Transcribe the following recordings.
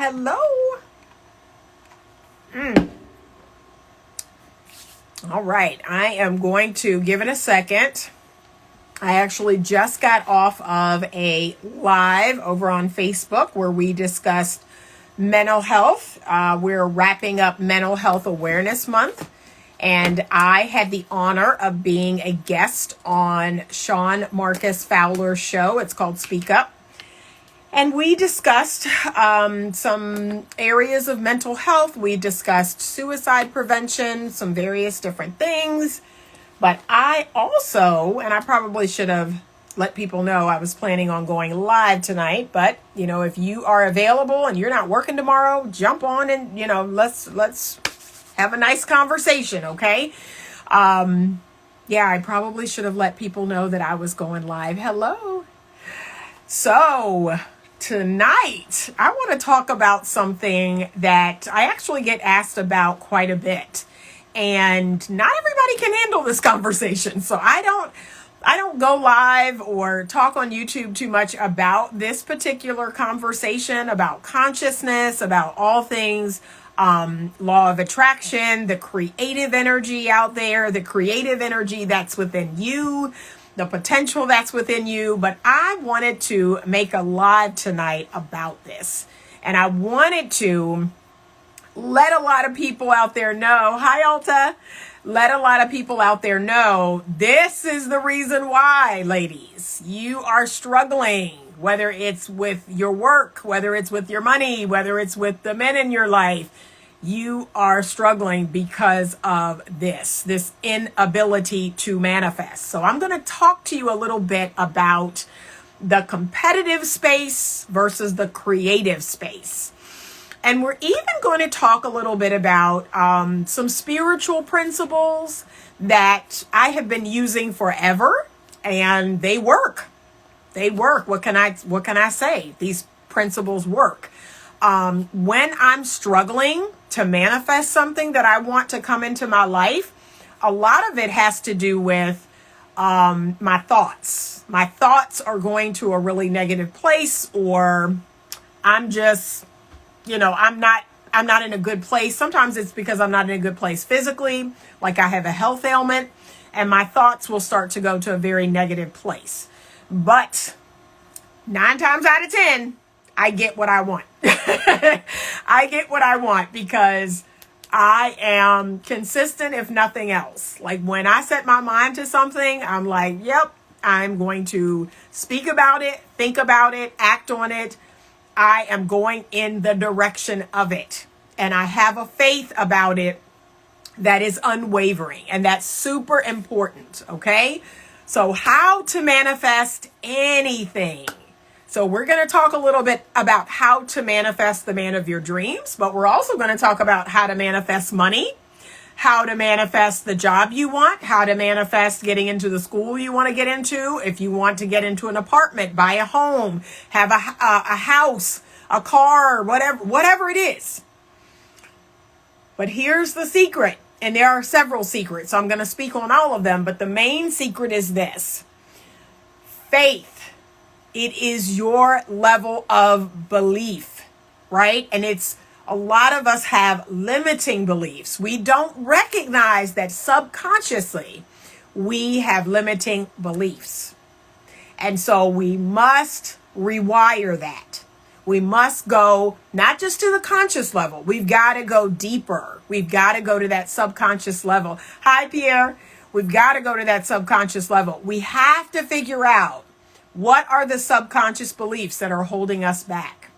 Hello. All right. I am going to give it a second. I actually just got off of a live over on Facebook where we discussed mental health. We're wrapping up Mental Health Awareness Month. And I had the honor of being a guest on Sean Marcus Fowler's show. It's called Speak Up. And we discussed some areas of mental health. We discussed suicide prevention, some various different things. But I also, and I probably should have let people know I was planning on going live tonight. But, you know, if you are available and you're not working tomorrow, jump on and, you know, let's have a nice conversation, okay? Yeah, I probably should have let people know that I was going live. Hello. So tonight, I want to talk about something that I actually get asked about quite a bit. And not everybody can handle this conversation. So I don't go live or talk on YouTube too much about this particular conversation, about consciousness, about all things law of attraction, the creative energy out there, the creative energy that's within you, the potential that's within you. But I wanted to make a live tonight about this. And I wanted to let a lot of people out there know, hi Alta, let a lot of people out there know this is the reason why, ladies, you are struggling, whether it's with your work, whether it's with your money, whether it's with the men in your life. You are struggling because of this inability to manifest. So I'm going to talk to you a little bit about the competitive space versus the creative space. And we're even going to talk a little bit about some spiritual principles that I have been using forever, and they work. They work. What can I say? These principles work. When I'm struggling to manifest something that I want to come into my life, a lot of it has to do with my thoughts. My thoughts are going to a really negative place, or I'm just, you know, I'm not in a good place. Sometimes it's because I'm not in a good place physically, like I have a health ailment, and my thoughts will start to go to a very negative place. But 9 times out of 10, I get what I want. I get what I want because I am consistent, if nothing else. Like when I set my mind to something, I'm like, yep, I'm going to speak about it, think about it, act on it. I am going in the direction of it. And I have a faith about it that is unwavering. And that's super important. Okay. So how to manifest anything. So we're going to talk a little bit about how to manifest the man of your dreams, but we're also going to talk about how to manifest money, how to manifest the job you want, how to manifest getting into the school you want to get into. If you want to get into an apartment, buy a home, have a house, a car, whatever it is. But here's the secret, and there are several secrets, so I'm going to speak on all of them, but the main secret is this: faith. It is your level of belief, right? And it's a lot of us have limiting beliefs. We don't recognize that subconsciously we have limiting beliefs. And so we must rewire that. We must go not just to the conscious level. We've got to go deeper. We've got to go to that subconscious level. Hi, Pierre. We've got to go to that subconscious level. We have to figure out what are the subconscious beliefs that are holding us back.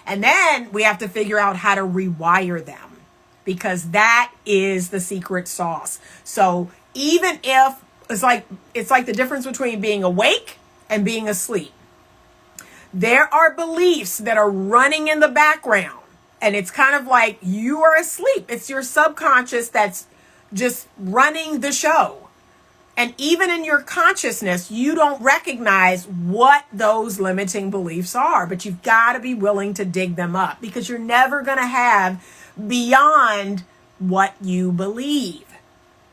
And then we have to figure out how to rewire them, because that is the secret sauce. So even if it's like the difference between being awake and being asleep. There are beliefs that are running in the background, and it's kind of like you are asleep. It's your subconscious that's just running the show. And even in your consciousness, you don't recognize what those limiting beliefs are, but you've got to be willing to dig them up, because you're never going to have beyond what you believe.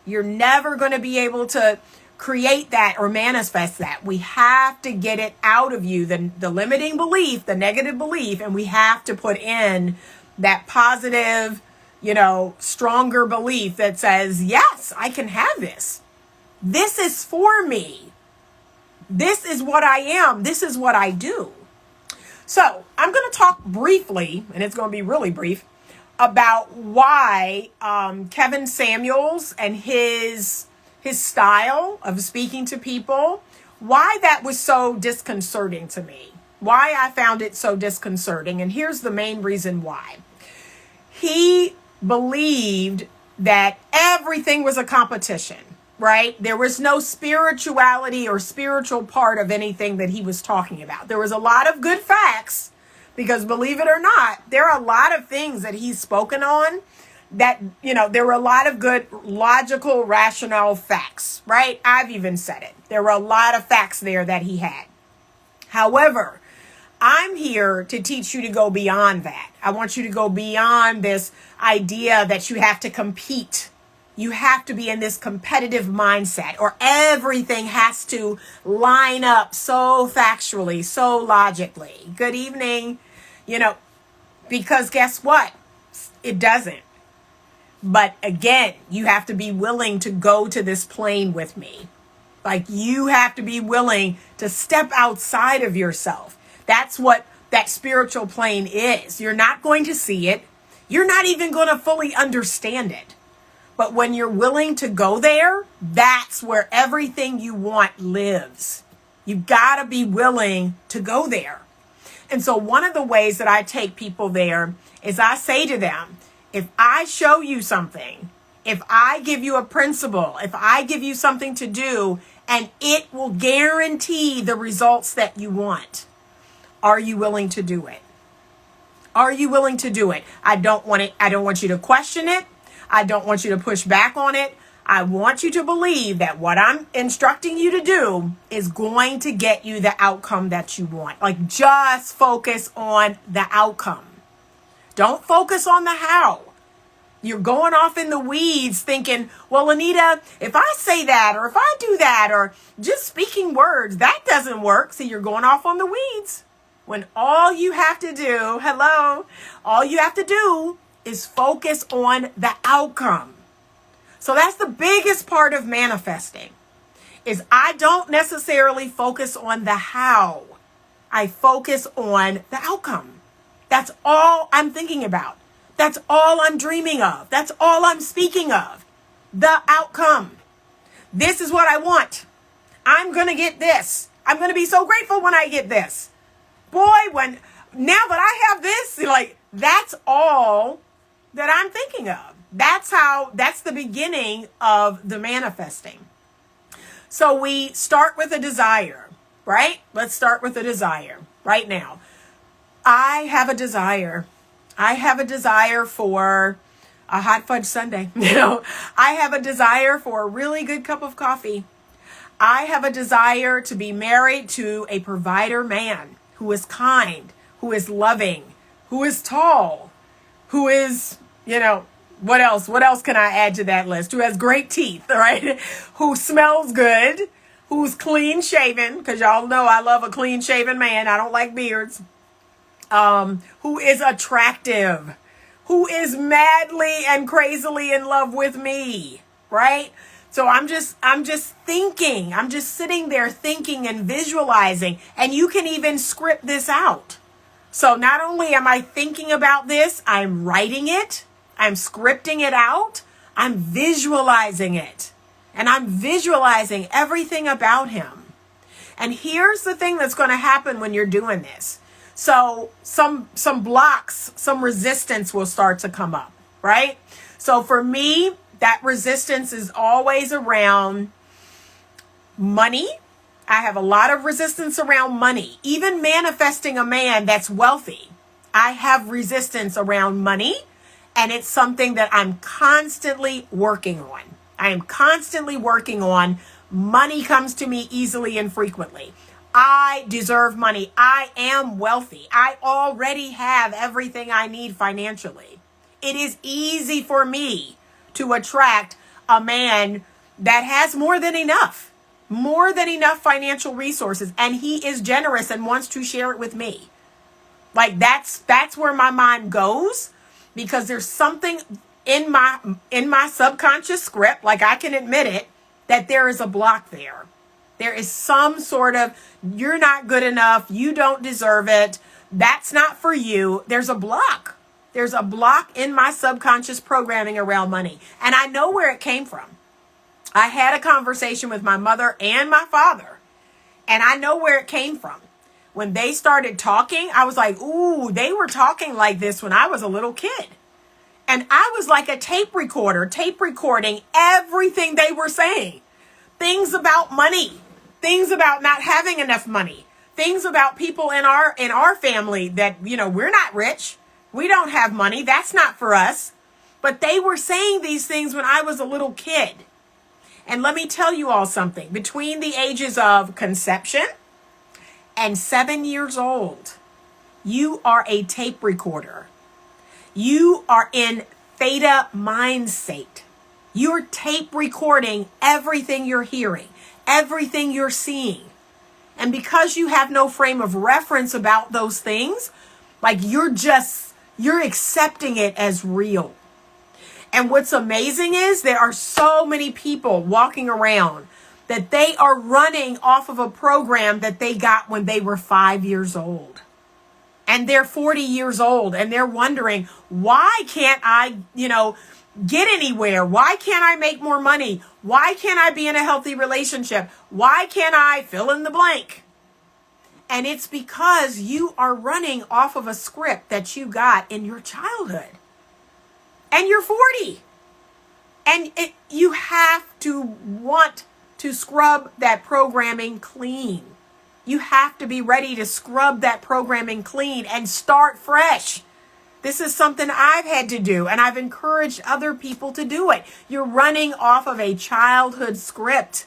You're never going to be able to create that or manifest that. We have to get it out of you, the limiting belief, the negative belief, and we have to put in that positive, stronger belief that says, yes, I can have this. This is for me. This is what I am. This is what I do. So I'm going to talk briefly, and it's going to be really brief, about why Kevin Samuels and his style of speaking to people, why that was so disconcerting to me, why I found it so disconcerting. And here's the main reason why. He believed that everything was a competition, right? There was no spirituality or spiritual part of anything that he was talking about. There was a lot of good facts, because believe it or not, there are a lot of things that he's spoken on that, there were a lot of good, logical, rational facts, right? I've even said it. There were a lot of facts there that he had. However, I'm here to teach you to go beyond that. I want you to go beyond this idea that you have to compete. You have to be in this competitive mindset, or everything has to line up so factually, so logically. Good evening. Because guess what? It doesn't. But again, you have to be willing to go to this plane with me. Like, you have to be willing to step outside of yourself. That's what that spiritual plane is. You're not going to see it. You're not even going to fully understand it. But when you're willing to go there, that's where everything you want lives. You've got to be willing to go there. And so one of the ways that I take people there is I say to them, if I show you something, if I give you a principle, if I give you something to do, and it will guarantee the results that you want, are you willing to do it? Are you willing to do it? I don't want you to question it. I don't want you to push back on it. I want you to believe that what I'm instructing you to do is going to get you the outcome that you want. Like, just focus on the outcome. Don't focus on the how. You're going off in the weeds thinking, well, Anita, if I say that, or if I do that, or just speaking words, that doesn't work. See, you're going off on the weeds. When all you have to do, all you have to do is focus on the outcome. So that's the biggest part of manifesting, is I don't necessarily focus on the how. I focus on the outcome. That's all I'm thinking about. That's all I'm dreaming of. That's all I'm speaking of. The outcome. This is what I want. I'm going to get this. I'm going to be so grateful when I get this. Boy, now that I have this, that's all that I'm thinking of. That's the beginning of the manifesting. So we start with a desire, right? Let's start with a desire right now. I have a desire. I have a desire for a hot fudge sundae. I have a desire for a really good cup of coffee. I have a desire to be married to a provider man who is kind, who is loving, who is tall, who is, what else? What else can I add to that list? Who has great teeth, right? Who smells good, who's clean shaven, because y'all know I love a clean shaven man. I don't like beards. Who is attractive, who is madly and crazily in love with me, right? So I'm just thinking, I'm just sitting there thinking and visualizing, and you can even script this out. So not only am I thinking about this, I'm writing it, I'm scripting it out, I'm visualizing it, and I'm visualizing everything about him. And here's the thing that's going to happen when you're doing this. So some blocks, some resistance will start to come up, right? So for me, that resistance is always around money. I have a lot of resistance around money. Even manifesting a man that's wealthy, I have resistance around money, and it's something that I'm constantly working on. I am constantly working on. Money comes to me easily and frequently. I deserve money. I am wealthy. I already have everything I need financially. It is easy for me to attract a man that has more than enough. more than enough financial resources, and he is generous and wants to share it with me. Like that's where my mind goes, because there's something in my subconscious script, like I can admit it, that there is a block there. There is some sort of, you're not good enough, you don't deserve it, that's not for you. There's a block. There's a block in my subconscious programming around money. And I know where it came from. I had a conversation with my mother and my father, and I know where it came from. When they started talking, I was like, ooh, they were talking like this when I was a little kid. And I was like a tape recorder, tape recording everything they were saying. Things about money, things about not having enough money, things about people in our family that, we're not rich. We don't have money. That's not for us. But they were saying these things when I was a little kid. And let me tell you all something. Between the ages of conception and 7 years old, you are a tape recorder. You are in theta mind state. You're tape recording everything you're hearing, everything you're seeing. And because you have no frame of reference about those things, like you're accepting it as real. And what's amazing is there are so many people walking around that they are running off of a program that they got when they were 5 years old. And they're 40 years old and they're wondering, why can't I, get anywhere? Why can't I make more money? Why can't I be in a healthy relationship? Why can't I fill in the blank? And it's because you are running off of a script that you got in your childhood. And you're 40. And you have to want to scrub that programming clean. You have to be ready to scrub that programming clean and start fresh. This is something I've had to do, and I've encouraged other people to do it. You're running off of a childhood script,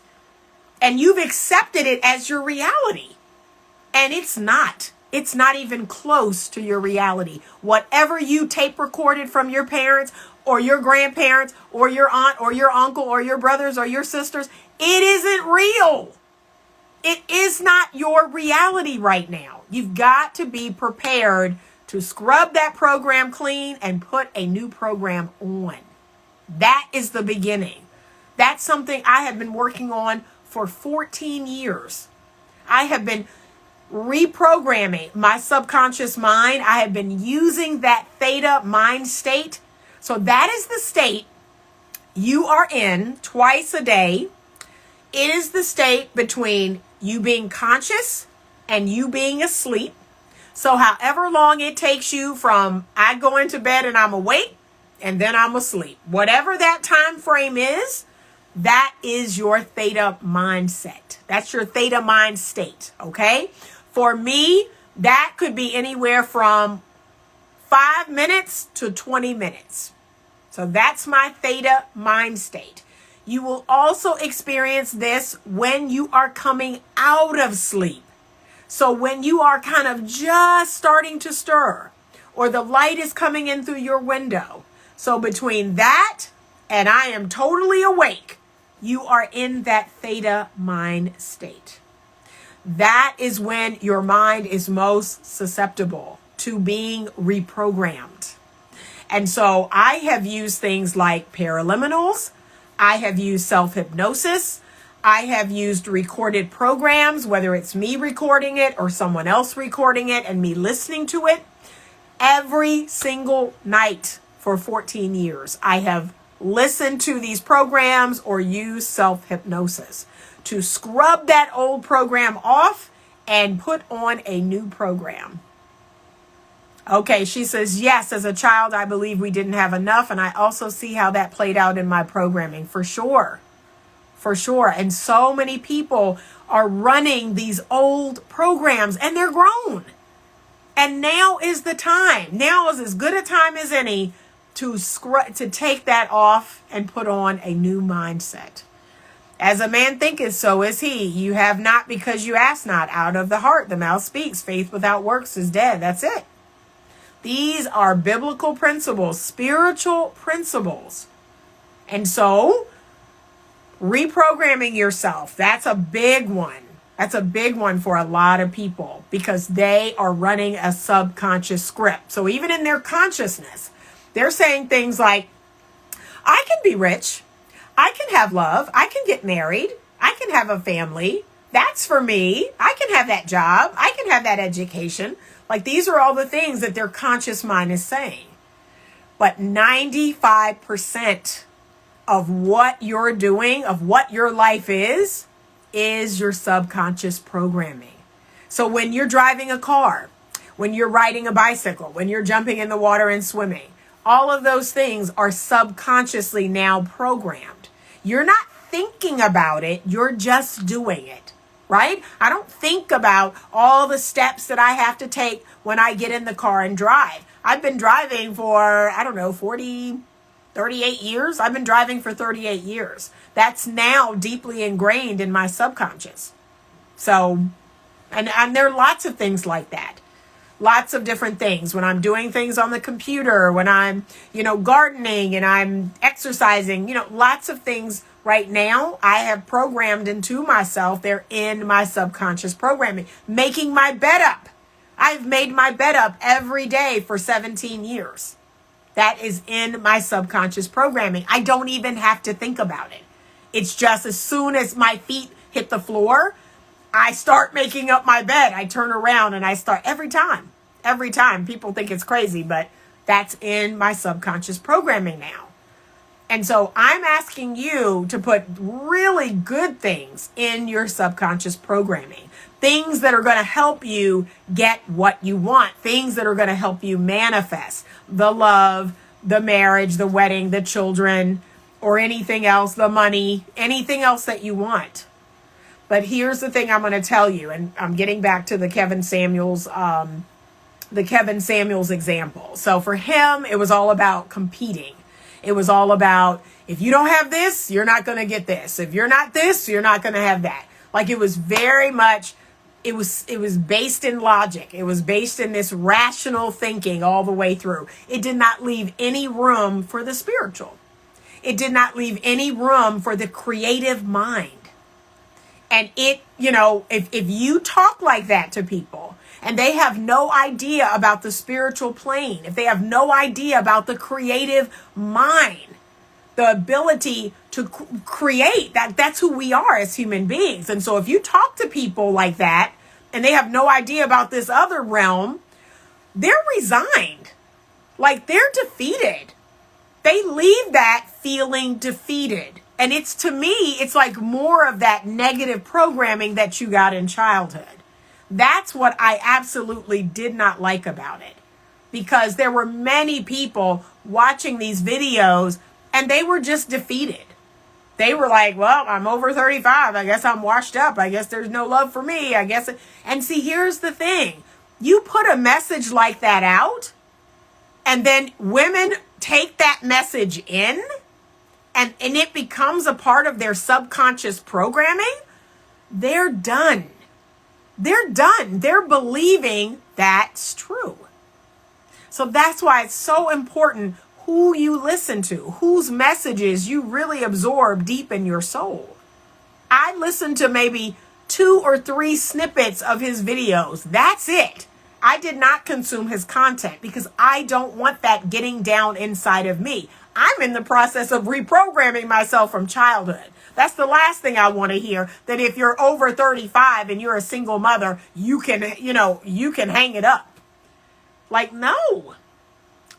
and you've accepted it as your reality. And it's not. It's not even close to your reality. Whatever you tape recorded from your parents or your grandparents or your aunt or your uncle or your brothers or your sisters, it isn't real. It is not your reality right now. You've got to be prepared to scrub that program clean and put a new program on. That is the beginning. That's something I have been working on for 14 years. I have been reprogramming my subconscious mind. I have been using that theta mind state. So that is the state you are in twice a day. It is the state between you being conscious and you being asleep. So however long it takes you from I go into bed and I'm awake and then I'm asleep, whatever that time frame is, that is your theta mindset. That's your theta mind state. Okay. For me, that could be anywhere from 5 minutes to 20 minutes. So that's my theta mind state. You will also experience this when you are coming out of sleep. So when you are kind of just starting to stir, or the light is coming in through your window. So between that and I am totally awake, you are in that theta mind state. That is when your mind is most susceptible to being reprogrammed. And so I have used things like paraliminals. I have used self-hypnosis. I have used recorded programs, whether it's me recording it or someone else recording it and me listening to it. Every single night for 14 years, I have listened to these programs or used self-hypnosis to scrub that old program off and put on a new program. Okay, she says, yes, as a child, I believe we didn't have enough. And I also see how that played out in my programming, for sure. For sure. And so many people are running these old programs and they're grown. And now is the time. Now is as good a time as any to take that off and put on a new mindset. As a man thinketh, so is he. You have not because you ask not. Out of the heart, the mouth speaks. Faith without works is dead. That's it. These are biblical principles, spiritual principles. And so Reprogramming yourself. That's a big one. That's a big one for a lot of people because they are running a subconscious script. So even in their consciousness, they're saying things like, I can be rich. I can have love. I can get married. I can have a family. That's for me. I can have that job. I can have that education. Like these are all the things that their conscious mind is saying. But 95% of what you're doing, of what your life is your subconscious programming. So when you're driving a car, when you're riding a bicycle, when you're jumping in the water and swimming, all of those things are subconsciously now programmed. You're not thinking about it, you're just doing it, right? I don't think about all the steps that I have to take when I get in the car and drive. I've been driving for, 38 years. I've been driving for 38 years. That's now deeply ingrained in my subconscious. So, and there are lots of things like that. Lots of different things. When I'm doing things on the computer, when I'm, gardening and I'm exercising, lots of things right now I have programmed into myself. They're in my subconscious programming. Making my bed up. I've made my bed up every day for 17 years. That is in my subconscious programming. I don't even have to think about it. It's just as soon as my feet hit the floor, I start making up my bed. I turn around and I start every time. People think it's crazy, but that's in my subconscious programming now. And so I'm asking you to put really good things in your subconscious programming. Things that are going to help you get what you want. Things that are going to help you manifest the love, the marriage, the wedding, the children, or anything else, the money, anything else that you want. But here's the thing I'm going to tell you, and I'm getting back to the Kevin Samuels example. So for him, it was all about competing. It was all about, if you don't have this, you're not going to get this. If you're not this, you're not going to have that. Like it was very much, it was based in logic. It was based in this rational thinking all the way through. It did not leave any room for the spiritual. It did not leave any room for the creative mind. And if you talk like that to people and they have no idea about the spiritual plane, if they have no idea about the creative mind, the ability to create, that's who we are as human beings. And so if you talk to people like that and they have no idea about this other realm, they're resigned. Like they're defeated. They leave that feeling defeated. And to me, it's like more of that negative programming that you got in childhood. That's what I absolutely did not like about it. Because there were many people watching these videos and they were just defeated. They were like, well, I'm over 35. I guess I'm washed up. I guess there's no love for me. And see, here's the thing. You put a message like that out, and then women take that message in, and it becomes a part of their subconscious programming. They're done. They're done. They're believing that's true. So that's why it's so important who you listen to, whose messages you really absorb deep in your soul. I listened to maybe 2 or 3 snippets of his videos. That's it. I did not consume his content because I don't want that getting down inside of me. I'm in the process of reprogramming myself from childhood. That's the last thing I want to hear, that if you're over 35 and you're a single mother, you can hang it up. Like, no.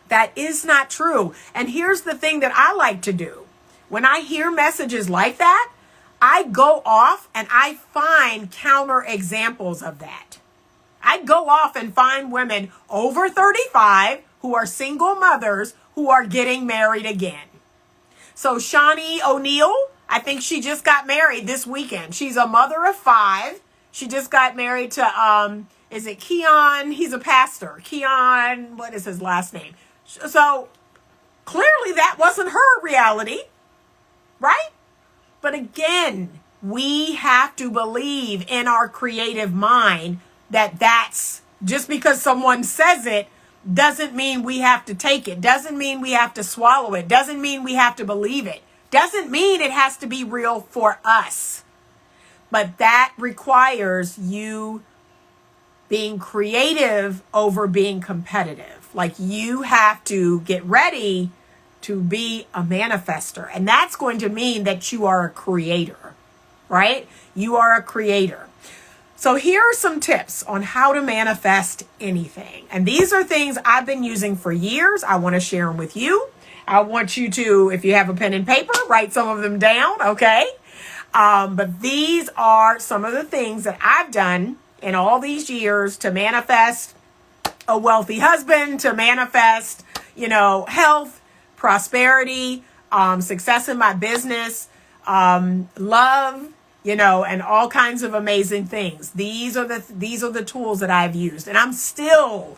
That is not true. And here's the thing that I like to do. When I hear messages like that, I go off and I find counter examples of that. I go off and find women over 35 who are single mothers who are getting married again. So Shawnee O'Neal, I think she just got married this weekend. She's a mother of 5. She just got married to, is it Keon? He's a pastor. Keon, what is his last name? So clearly that wasn't her reality, right? But again, we have to believe in our creative mind that that's just because someone says it doesn't mean we have to take it. Doesn't mean we have to swallow it. Doesn't mean we have to believe it. Doesn't mean it has to be real for us, but that requires you being creative over being competitive. Like, you have to get ready to be a manifester. And that's going to mean that you are a creator, right? You are a creator. So here are some tips on how to manifest anything. And these are things I've been using for years. I want to share them with you. I want you to, if you have a pen and paper, write some of them down, okay? But these are some of the things that I've done in all these years to manifest a wealthy husband, to manifest, health, prosperity, success in my business, love, and all kinds of amazing things. These are the tools that I've used, and I'm still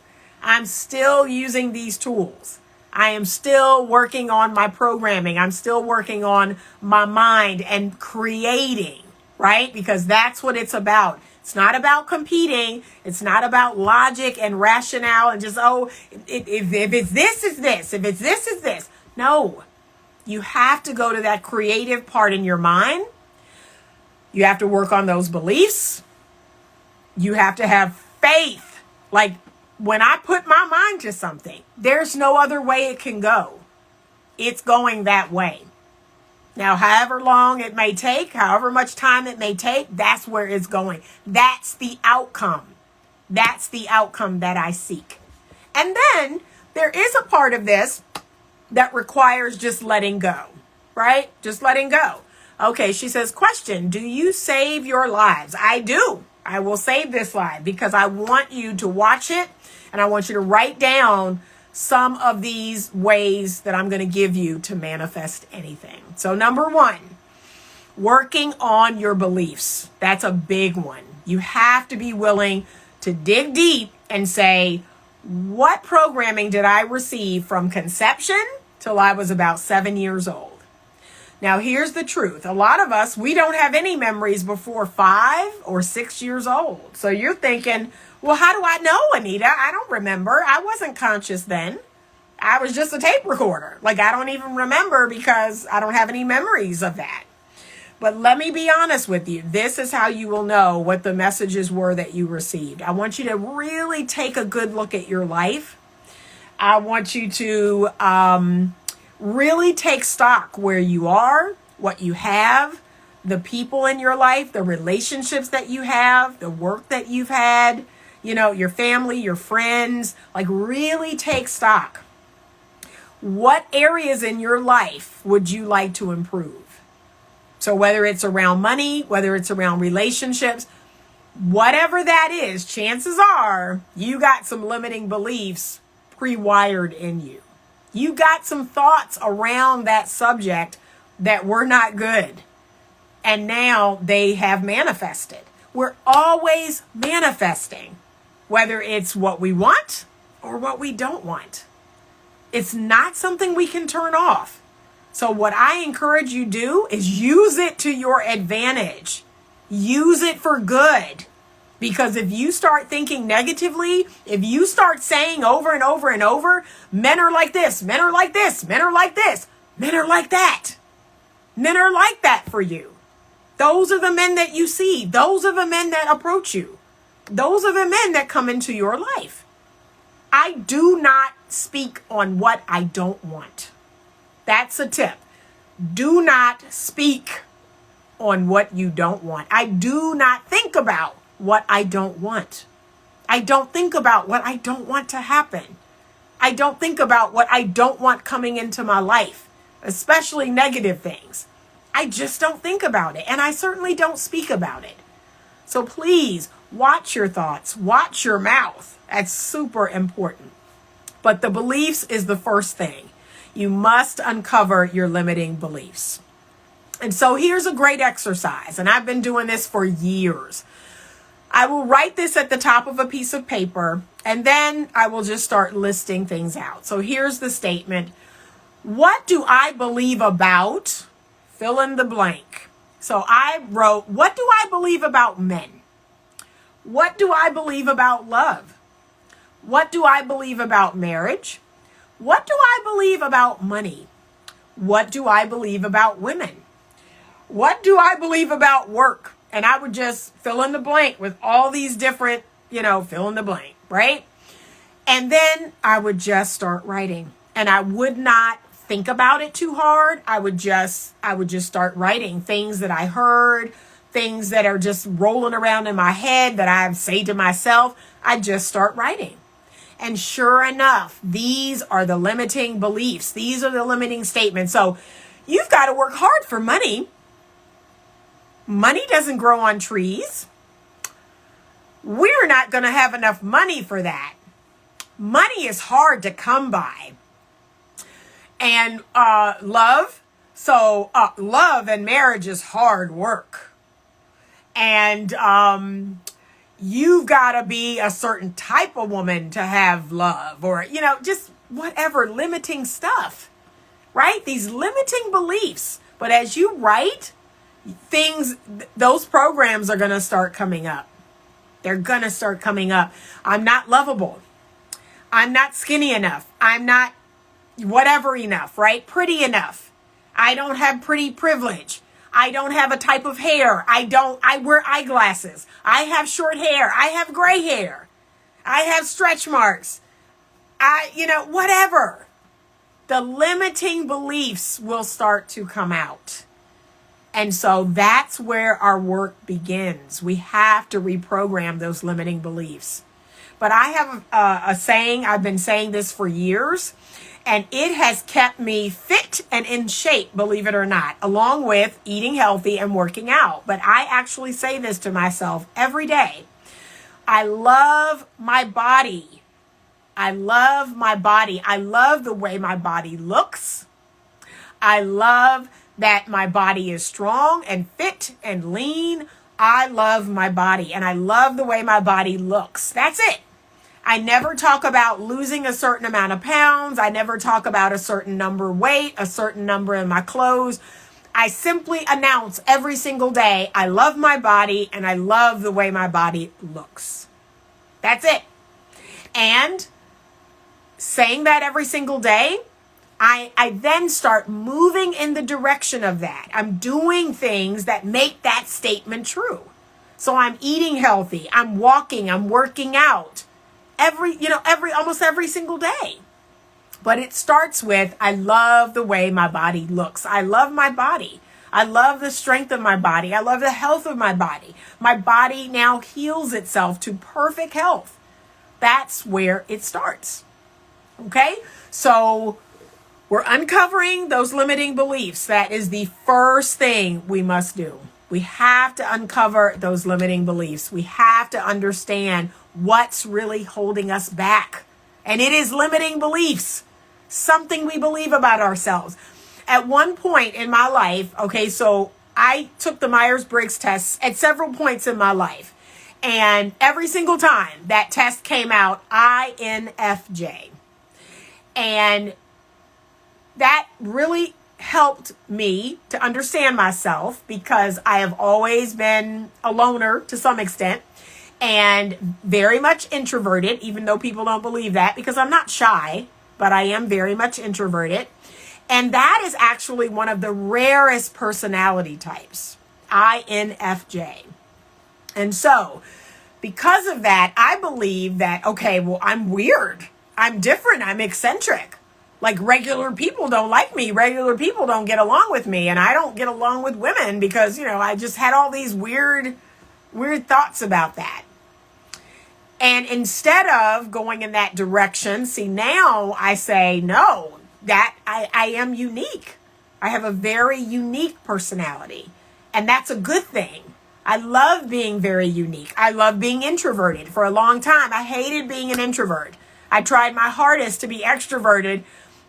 using these tools. I am still working on my programming. I'm still working on my mind and creating, right? Because that's what it's about. It's not about competing. It's not about logic and rationale and just, if it's this, it's this. If it's this, it's this. No, you have to go to that creative part in your mind. You have to work on those beliefs. You have to have faith. Like, when I put my mind to something, there's no other way it can go. It's going that way. Now, however long it may take, however much time it may take, that's where it's going. That's the outcome. That's the outcome that I seek. And then there is a part of this that requires just letting go, right? Just letting go. Okay, she says, question, do you save your lives? I do. I will save this live because I want you to watch it and I want you to write down some of these ways that I'm going to give you to manifest anything. So number one, working on your beliefs. That's a big one. You have to be willing to dig deep and say, what programming did I receive from conception till I was about 7 years old? Now, here's the truth. A lot of us, we don't have any memories before 5 or 6 years old. So you're thinking, well, how do I know, Anita? I don't remember. I wasn't conscious then. I was just a tape recorder. Like, I don't even remember because I don't have any memories of that. But let me be honest with you. This is how you will know what the messages were that you received. I want you to really take a good look at your life. I want you to really take stock where you are, what you have, the people in your life, the relationships that you have, the work that you've had, your family, your friends. Like, really take stock. What areas in your life would you like to improve? So whether it's around money, whether it's around relationships, whatever that is, chances are you got some limiting beliefs pre-wired in you. You got some thoughts around that subject that were not good. And now they have manifested. We're always manifesting, whether it's what we want or what we don't want. It's not something we can turn off. So what I encourage you to do is use it to your advantage. Use it for good. Because if you start thinking negatively, if you start saying over and over and over, men are like this, men are like this, men are like this, men are like that. Men are like that for you. Those are the men that you see. Those are the men that approach you. Those are the men that come into your life. I do not speak on what I don't want. That's a tip. Do not speak on what you don't want. I do not think about what I don't want. I don't think about what I don't want to happen. I don't think about what I don't want coming into my life, especially negative things. I just don't think about it. And I certainly don't speak about it. So please watch your thoughts, watch your mouth. That's super important. But the beliefs is the first thing. You must uncover your limiting beliefs. And so here's a great exercise. And I've been doing this for years. I will write this at the top of a piece of paper, and then I will just start listing things out. So here's the statement. What do I believe about? Fill in the blank. So I wrote, what do I believe about men? What do I believe about love? What do I believe about marriage? What do I believe about money? what do I believe about women? What do I believe about work? And I would just fill in the blank with all these different, fill in the blank, right? And then I would just start writing, and I would not think about it too hard. I would just start writing things that I heard, things that are just rolling around in my head that I say to myself. I just start writing. And sure enough, these are the limiting beliefs. These are the limiting statements. So you've got to work hard for money. Money doesn't grow on trees. We're not going to have enough money for that. Money is hard to come by. And love. So love and marriage is hard work. And you've got to be a certain type of woman to have love, or, just whatever limiting stuff, right? These limiting beliefs. But as you write things, those programs are going to start coming up. They're going to start coming up. I'm not lovable. I'm not skinny enough. I'm not whatever enough, right? Pretty enough. I don't have pretty privilege. I don't have a type of hair. I wear eyeglasses. I have short hair. I have gray hair. I have stretch marks. Whatever. The limiting beliefs will start to come out. And so that's where our work begins. We have to reprogram those limiting beliefs. But I have a saying, I've been saying this for years, and it has kept me fit and in shape, believe it or not, along with eating healthy and working out. But I actually say this to myself every day. I love my body. I love my body. I love the way my body looks. I love that my body is strong and fit and lean. I love my body, and I love the way my body looks. That's it. I never talk about losing a certain amount of pounds. I never talk about a certain number weight, a certain number in my clothes. I simply announce every single day, I love my body and I love the way my body looks. That's it. And saying that every single day, I then start moving in the direction of that. I'm doing things that make that statement true. So I'm eating healthy. I'm walking. I'm working out almost every single day. But it starts with, I love the way my body looks. I love my body. I love the strength of my body. I love the health of my body. My body now heals itself to perfect health. That's where it starts. Okay? So we're uncovering those limiting beliefs. That is the first thing we must do. We have to uncover those limiting beliefs. We have to understand what's really holding us back. And it is limiting beliefs. Something we believe about ourselves. At one point in my life, so I took the Myers-Briggs test at several points in my life. And every single time that test came out, INFJ. And that really helped me to understand myself, because I have always been a loner to some extent and very much introverted, even though people don't believe that, because I'm not shy, but I am very much introverted. And that is actually one of the rarest personality types, INFJ. And so because of that, I believe that, I'm weird. I'm different. I'm eccentric. Like, regular people don't like me. Regular people don't get along with me. And I don't get along with women because, I just had all these weird thoughts about that. And instead of going in that direction, now I say, no, that I am unique. I have a very unique personality. And that's a good thing. I love being very unique. I love being introverted. For a long time, I hated being an introvert. I tried my hardest to be extroverted,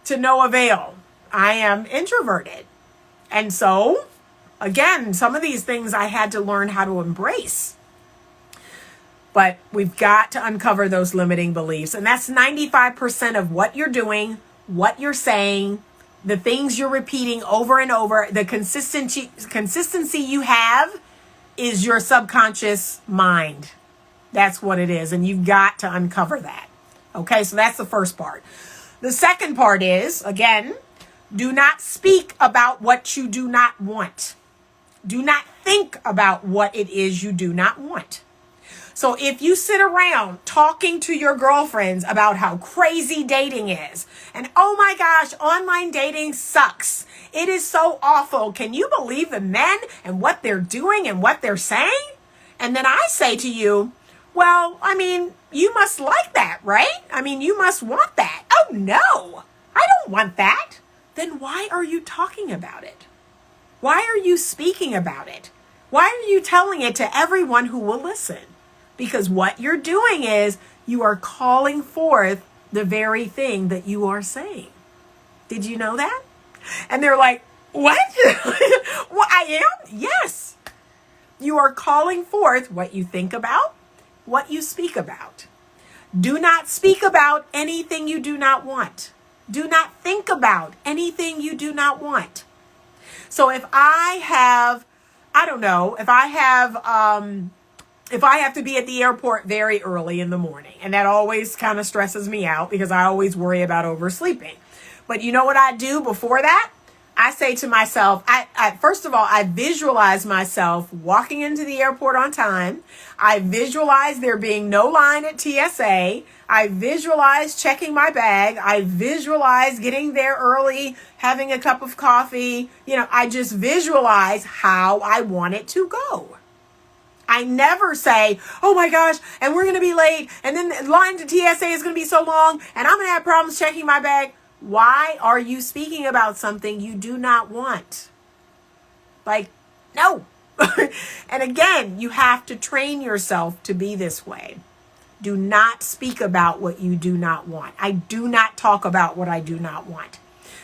to no avail. I am introverted. And so, again, some of these things I had to learn how to embrace. But we've got to uncover those limiting beliefs. And that's 95% of what you're doing, what you're saying, the things you're repeating over and over. The consistency you have is your subconscious mind. That's what it is. And you've got to uncover that. Okay, so that's the first part. The second part is, again, Do not speak about what you do not want. Do not think about what it is you do not want. So if you sit around talking to your girlfriends about how crazy dating is, and oh my gosh, online dating sucks. It is so awful. Can you believe the men and what they're doing and what they're saying? And then I say to you, well, I mean, you must like that, right? I mean, you must want that. Oh no, I don't want that. Then why are you talking about it? Why are you speaking about it? Why are you telling it to everyone who will listen? Because what you're doing is you are calling forth the very thing that you are saying. Did you know that? And they're like, what? Well, I am? Yes. You are calling forth what you think about, what you speak about. Do not speak about anything you do not want. Do not think about anything you do not want. So if I have, if I have to be at the airport very early in the morning, and that always kind of stresses me out because I always worry about oversleeping. But you know what I do before that? I say to myself, first of all, I visualize myself walking into the airport on time. I visualize there being no line at TSA. I visualize checking my bag. I visualize getting there early, having a cup of coffee. I just visualize how I want it to go. I never say, oh my gosh, and we're going to be late, and then the line to TSA is going to be so long, and I'm going to have problems checking my bag. Why are you speaking about something you do not want? No. And again, you have to train yourself to be this way. Do not speak about what you do not want. I do not talk about what I do not want.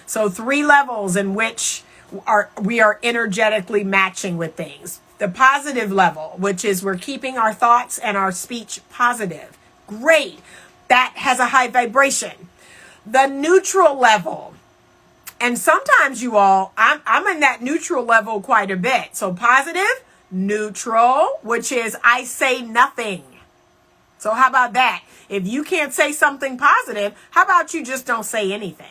So 3 levels in which we are energetically matching with things. The positive level, which is we're keeping our thoughts and our speech positive. Great. That has a high vibration. The neutral level. And sometimes you all, I'm in that neutral level quite a bit. So positive, neutral, which is I say nothing. So how about that? If you can't say something positive, how about you just don't say anything?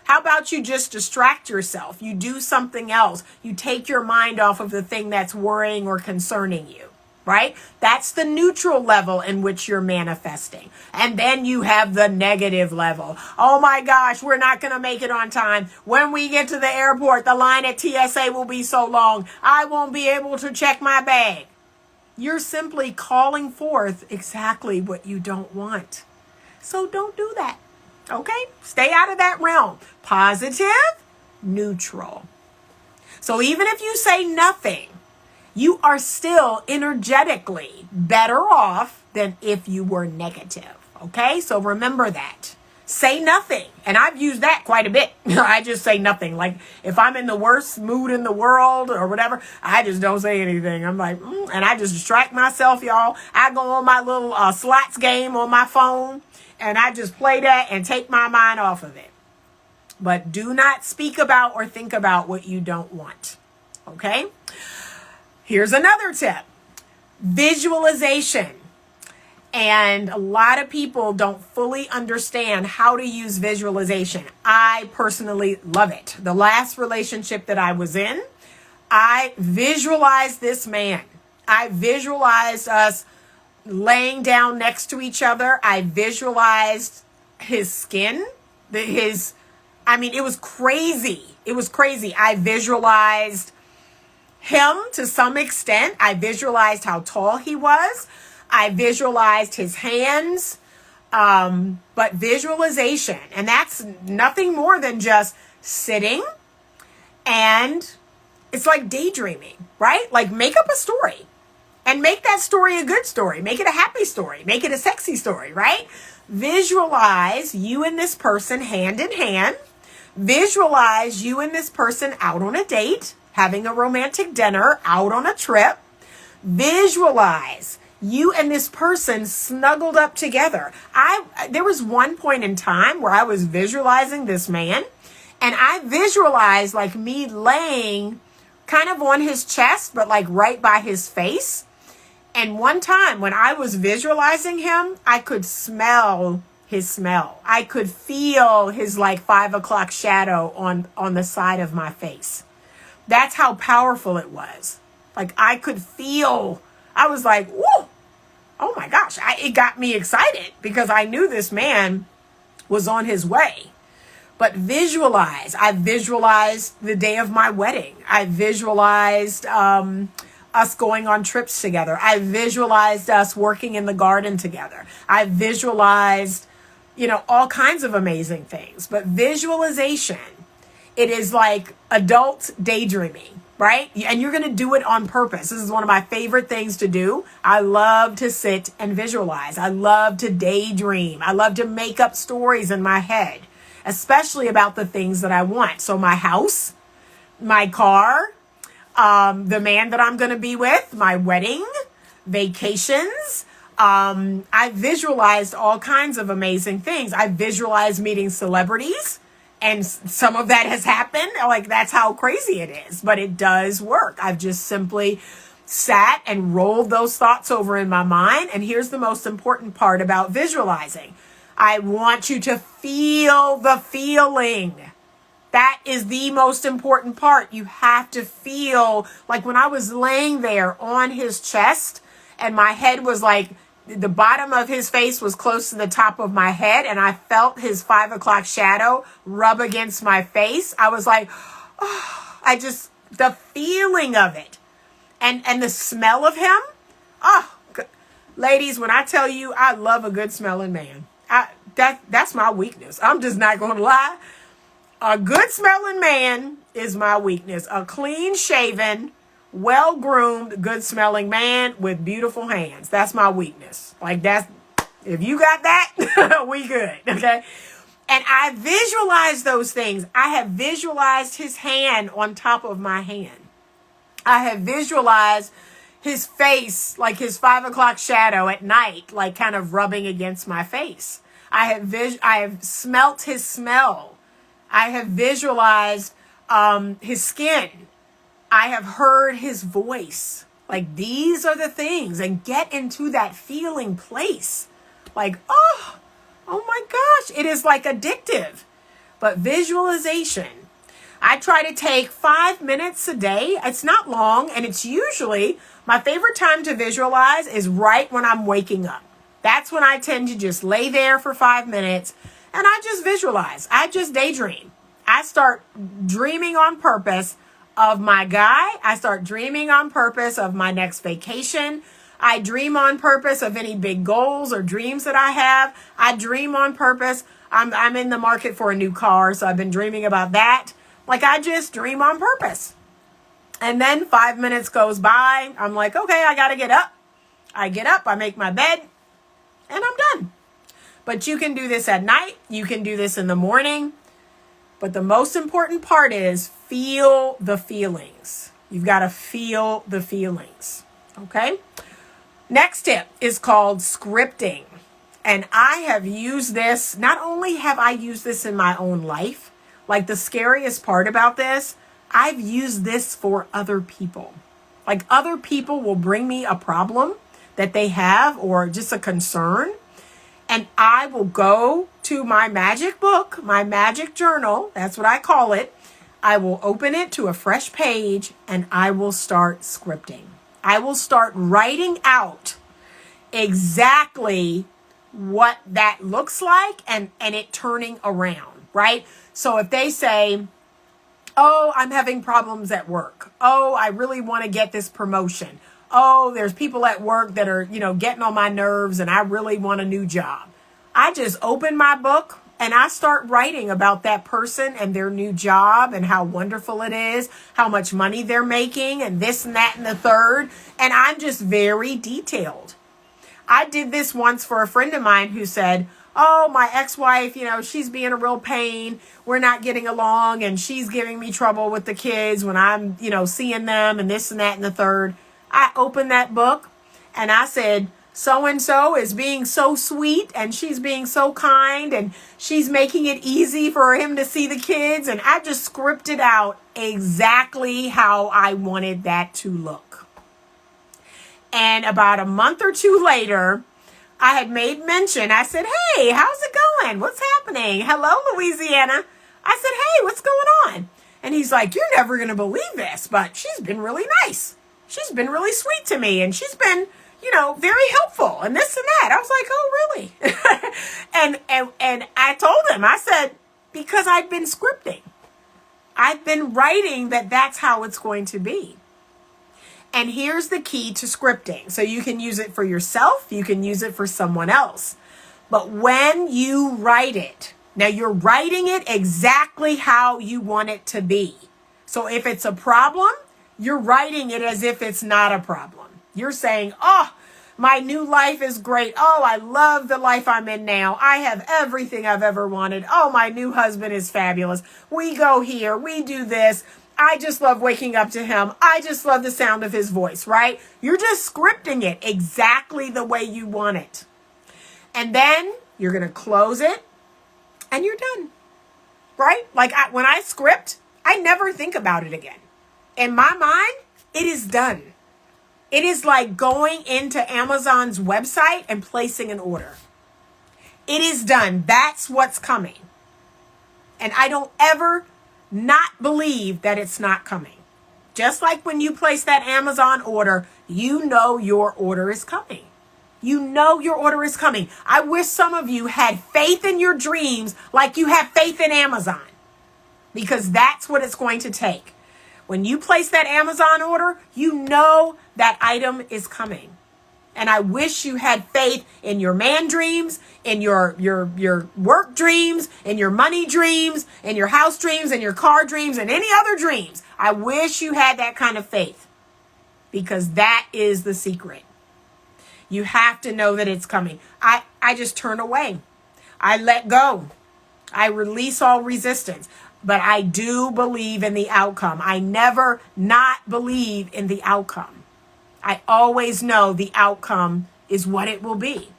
How about you just distract yourself? You do something else. You take your mind off of the thing that's worrying or concerning you, right? That's the neutral level in which you're manifesting. And then you have the negative level. Oh my gosh, we're not going to make it on time. When we get to the airport, the line at TSA will be so long. I won't be able to check my bag. You're simply calling forth exactly what you don't want. So don't do that. Okay? Stay out of that realm. Positive, neutral. So even if you say nothing, you are still energetically better off than if you were negative. Okay? So remember that. Say nothing. And I've used that quite a bit. I just say nothing. Like if I'm in the worst mood in the world or whatever, I just don't say anything. I'm like, and I just distract myself, y'all. I go on my little slots game on my phone and I just play that and take my mind off of it. But do not speak about or think about what you don't want. Okay? Here's another tip. Visualization. And a lot of people don't fully understand how to use visualization. I personally love it. The last relationship that I was in, I visualized this man. I visualized us laying down next to each other. I visualized his skin, it was crazy. It was crazy. I visualized him to some extent. I visualized how tall he was. I visualized his hands. But visualization, and that's nothing more than just sitting, and it's like daydreaming, right? Like make up a story and make that story a good story. Make it a happy story. Make it a sexy story, right? Visualize you and this person hand in hand. Visualize you and this person out on a date, having a romantic dinner, out on a trip. Visualize you and this person snuggled up together. There was one point in time where I was visualizing this man, and I visualized like me laying kind of on his chest, but like right by his face. And one time when I was visualizing him, I could smell his smell. I could feel his like 5 o'clock shadow on the side of my face. That's how powerful it was. Like I could feel, I was like, whoa, oh my gosh. It got me excited because I knew this man was on his way. But I visualized the day of my wedding. I visualized us going on trips together. I visualized us working in the garden together. I visualized, all kinds of amazing things. But visualization, it is like adult daydreaming, right? And you're going to do it on purpose. This is one of my favorite things to do. I love to sit and visualize. I love to daydream. I love to make up stories in my head, especially about the things that I want. So my house, my car, the man that I'm going to be with, my wedding, vacations. I visualized all kinds of amazing things. I visualized meeting celebrities, and some of that has happened. Like, that's how crazy it is, but it does work. I've just simply sat and rolled those thoughts over in my mind. And here's the most important part about visualizing. I want you to feel the feeling. That is the most important part. You have to feel, like when I was laying there on his chest and my head was like, the bottom of his face was close to the top of my head, and I felt his 5 o'clock shadow rub against my face. I was like, oh, the feeling of it and the smell of him. Oh, ladies, when I tell you I love a good smelling man, that's my weakness. I'm just not going to lie. A good smelling man is my weakness. A clean shaven, well groomed, good smelling man with beautiful hands. That's my weakness. Like if you got that, we good. Okay. And I visualize those things. I have visualized his hand on top of my hand. I have visualized his face, like his 5 o'clock shadow at night, like kind of rubbing against my face. I have smelt his smell. I have visualized his skin. I have heard his voice. Like, these are the things. And get into that feeling place. Like, oh my gosh. It is like addictive. But visualization. I try to take 5 minutes a day. It's not long. And it's usually, my favorite time to visualize is right when I'm waking up. That's when I tend to just lay there for 5 minutes. And I just visualize. I just daydream. I start dreaming on purpose of my guy. I start dreaming on purpose of my next vacation. I dream on purpose of any big goals or dreams that I have. I dream on purpose. I'm in the market for a new car, so I've been dreaming about that. Like, I just dream on purpose. And then 5 minutes goes by. I'm like, okay, I got to get up. I get up, I make my bed, and I'm done. But you can do this at night. You can do this in the morning. But the most important part is feel the feelings. You've got to feel the feelings. Okay? Next tip is called scripting. And I have used this. Not only have I used this in my own life, like the scariest part about this, I've used this for other people. Like, other people will bring me a problem that they have or just a concern. And I will go to my magic book, my magic journal. That's what I call it. I will open it to a fresh page and I will start scripting. I will start writing out exactly what that looks like and it turning around, right? So if they say, oh, I'm having problems at work. Oh, I really want to get this promotion. Oh, there's people at work that are, getting on my nerves and I really want a new job. I just open my book and I start writing about that person and their new job and how wonderful it is, how much money they're making and this and that and the third. And I'm just very detailed. I did this once for a friend of mine who said, oh, my ex-wife, she's being a real pain. We're not getting along and she's giving me trouble with the kids when I'm, seeing them and this and that and the third. I opened that book and I said, so-and-so is being so sweet and she's being so kind and she's making it easy for him to see the kids. And I just scripted out exactly how I wanted that to look. And about a month or two later, I had made mention. I said, hey, how's it going? What's happening? Hello, Louisiana. I said, hey, what's going on? And he's like, you're never going to believe this, but she's been really nice. She's been really sweet to me. And she's been, very helpful and this and that. I was like, oh, really? and I told him, I said, because I've been scripting. I've been writing that's how it's going to be. And here's the key to scripting. So you can use it for yourself. You can use it for someone else. But when you write it, now you're writing it exactly how you want it to be. So if it's a problem, you're writing it as if it's not a problem. You're saying, oh, my new life is great. Oh, I love the life I'm in now. I have everything I've ever wanted. Oh, my new husband is fabulous. We go here. We do this. I just love waking up to him. I just love the sound of his voice, right? You're just scripting it exactly the way you want it. And then you're going to close it and you're done, right? Like when I script, I never think about it again. In my mind, it is done. It is like going into Amazon's website and placing an order. It is done. That's what's coming. And I don't ever not believe that it's not coming. Just like when you place that Amazon order, you know your order is coming. You know your order is coming. I wish some of you had faith in your dreams like you have faith in Amazon, because that's what it's going to take. When you place that Amazon order, you know that item is coming. And I wish you had faith in your man dreams, in your work dreams, in your money dreams, in your house dreams, in your car dreams, and any other dreams. I wish you had that kind of faith, because that is the secret. You have to know that it's coming. I just turn away. I let go. I release all resistance. But I do believe in the outcome. I never not believe in the outcome. I always know the outcome is what it will be.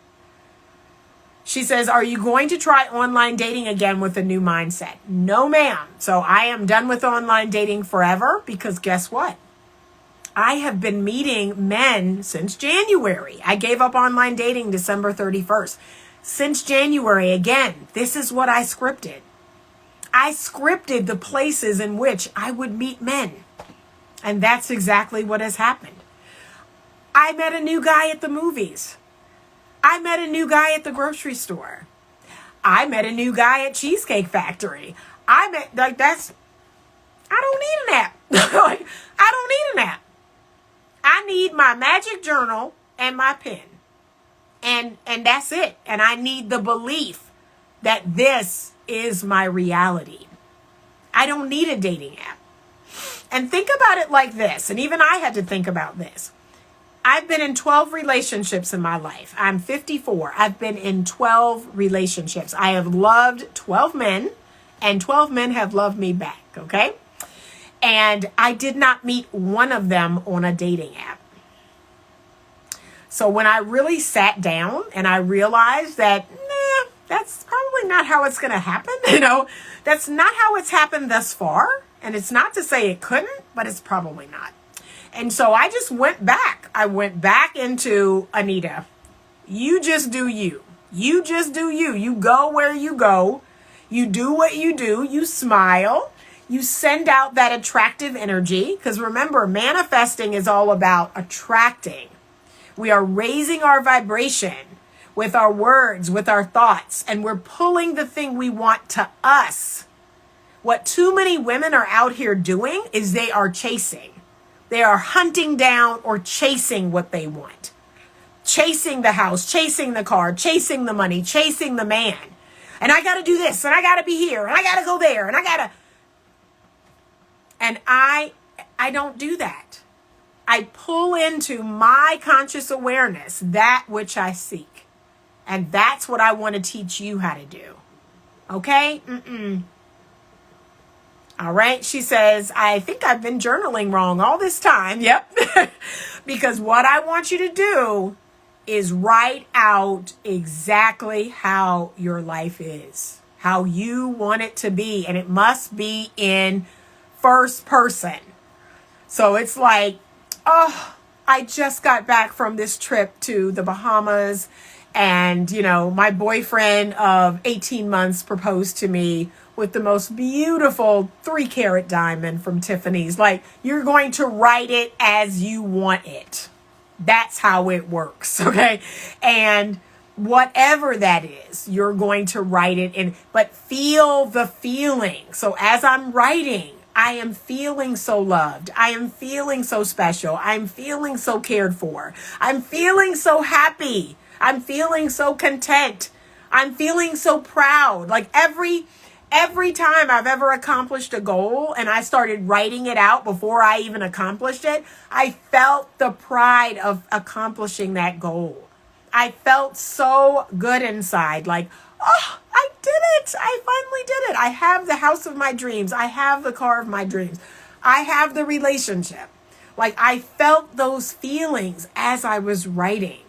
She says, are you going to try online dating again with a new mindset? No, ma'am. So I am done with online dating forever, because guess what? I have been meeting men since January. I gave up online dating December 31st. Since January, again, this is what I scripted. I scripted the places in which I would meet men. And that's exactly what has happened. I met a new guy at the movies. I met a new guy at the grocery store. I met a new guy at Cheesecake Factory. I don't need an app. I don't need an app. I need my magic journal and my pen. And that's it. And I need the belief that this is my reality. I don't need a dating app. And think about it like this. And even I had to think about this. I've been in 12 relationships in my life. I'm 54. I've been in 12 relationships. I have loved 12 men, and 12 men have loved me back, okay? And I did not meet one of them on a dating app. So when I really sat down and I realized that, that's probably not how it's going to happen. That's not how it's happened thus far. And it's not to say it couldn't, but it's probably not. And so I just went back. I went back into, Anita, you just do you. You just do you. You go where you go. You do what you do. You smile. You send out that attractive energy. Because remember, manifesting is all about attracting. We are raising our vibration with our words, with our thoughts, and we're pulling the thing we want to us. What too many women are out here doing is they are chasing. They are hunting down or chasing what they want. Chasing the house, chasing the car, chasing the money, chasing the man. And I got to do this, and I got to be here, and I got to go there, and I got to... And I don't do that. I pull into my conscious awareness that which I seek. And that's what I want to teach you how to do. Okay? All right. She says, I think I've been journaling wrong all this time. Yep. Because what I want you to do is write out exactly how your life is, how you want it to be. And it must be in first person. So it's like, oh, I just got back from this trip to the Bahamas, And, my boyfriend of 18 months proposed to me with the most beautiful 3-carat diamond from Tiffany's. Like, you're going to write it as you want it. That's how it works, okay? And whatever that is, you're going to write it in, but feel the feeling. So as I'm writing, I am feeling so loved. I am feeling so special. I'm feeling so cared for. I'm feeling so happy. I'm feeling so content. I'm feeling so proud. Like every time I've ever accomplished a goal and I started writing it out before I even accomplished it, I felt the pride of accomplishing that goal. I felt so good inside, like, oh, I did it. I finally did it. I have the house of my dreams. I have the car of my dreams. I have the relationship. Like, I felt those feelings as I was writing.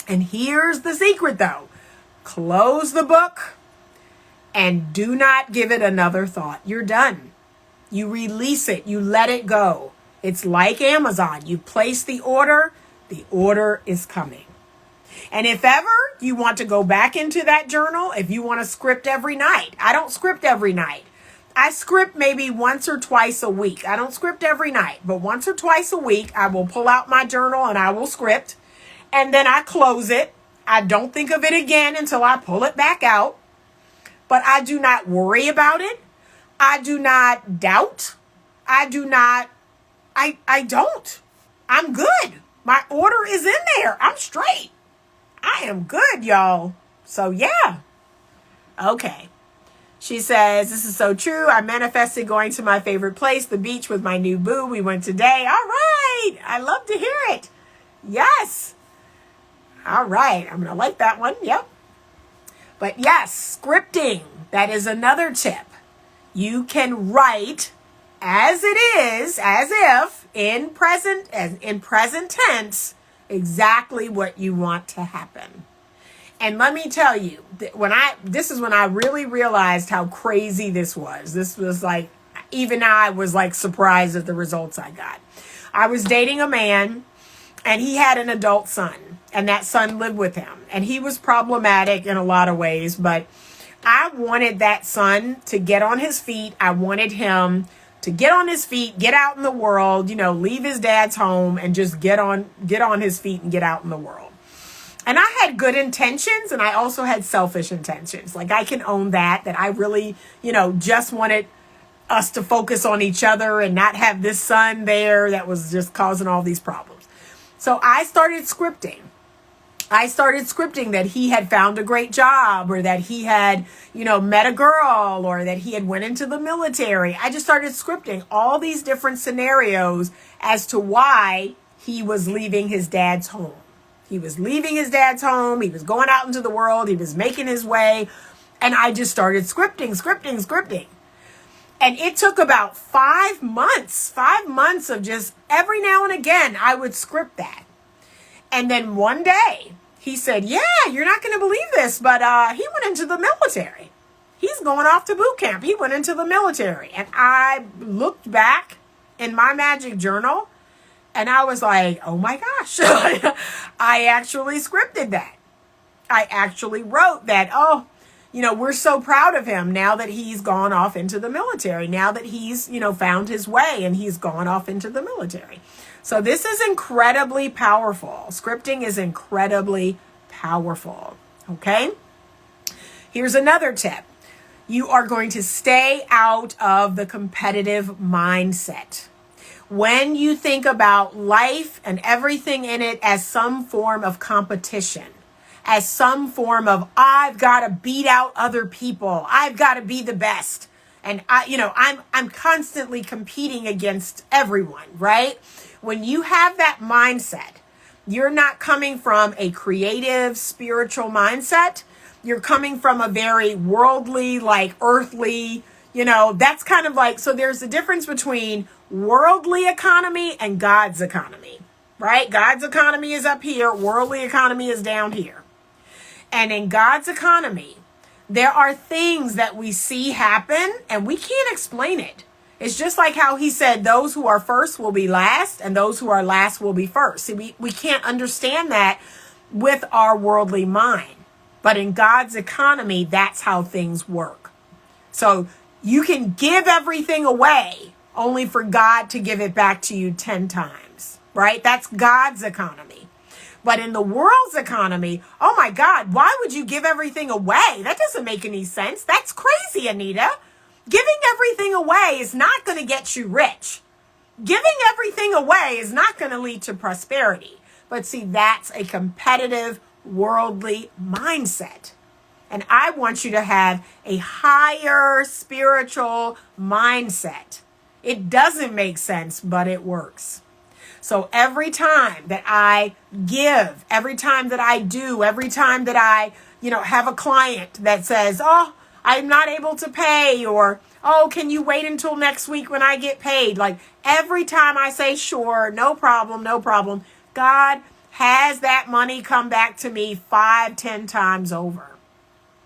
And here's the secret, though. Close the book and do not give it another thought. You're done. You release it. You let it go. It's like Amazon. You place the order is coming. And if ever you want to go back into that journal, if you want to script every night, I don't script every night. I script maybe once or twice a week. I don't script every night, but once or twice a week, I will pull out my journal and I will script. And then I close it. I don't think of it again until I pull it back out. But I do not worry about it. I do not doubt. I don't. I'm good. My order is in there. I'm straight. I am good, y'all. So yeah. Okay. She says, this is so true. I manifested going to my favorite place, the beach with my new boo. We went today. All right. I love to hear it. Yes. All right. I'm going to like that one. Yep. But yes, scripting. That is another tip. You can write as it is, as if in present tense, exactly what you want to happen. And let me tell you, this is when I really realized how crazy this was. This was like, even I was like surprised at the results I got. I was dating a man and he had an adult son and that son lived with him. And he was problematic in a lot of ways, but I wanted that son to get on his feet. I wanted him to get on his feet, get out in the world, leave his dad's home and just get on his feet and get out in the world. And I had good intentions and I also had selfish intentions. Like I can own that I really, just wanted us to focus on each other and not have this son there that was just causing all these problems. So I started scripting. That he had found a great job or that he had, met a girl or that he had went into the military. I just started scripting all these different scenarios as to why he was leaving his dad's home. He was leaving his dad's home. He was going out into the world. He was making his way. And I just started scripting. And it took about 5 months of just every now and again, I would script that. And then one day he said, yeah, you're not going to believe this, but he went into the military. He's going off to boot camp. He went into the military. And I looked back in my magic journal and I was like, oh my gosh, I actually scripted that. I actually wrote that, we're so proud of him now that he's gone off into the military, now that he's, found his way and he's gone off into the military. So this is incredibly powerful. Scripting is incredibly powerful. Okay. Here's another tip. You are going to stay out of the competitive mindset. When you think about life and everything in it as some form of competition, as some form of, I've got to beat out other people. I've got to be the best. And I'm constantly competing against everyone, right? When you have that mindset, you're not coming from a creative, spiritual mindset. You're coming from a very worldly, like earthly, that's kind of like, so there's a difference between worldly economy and God's economy, right? God's economy is up here. Worldly economy is down here. And in God's economy, there are things that we see happen and we can't explain it. It's just like how he said, those who are first will be last and those who are last will be first. See, we can't understand that with our worldly mind. But in God's economy, that's how things work. So you can give everything away only for God to give it back to you 10 times, right? That's God's economy. But in the world's economy, oh my God, why would you give everything away? That doesn't make any sense. That's crazy, Anita. Giving everything away is not going to get you rich. Giving everything away is not going to lead to prosperity. But see, that's a competitive, worldly mindset. And I want you to have a higher spiritual mindset. It doesn't make sense, but it works. So every time that I give, every time that I do, every time that I, have a client that says, oh, I'm not able to pay, or, oh, can you wait until next week when I get paid? Like every time I say, sure, no problem, God has that money come back to me 5, 10 times over,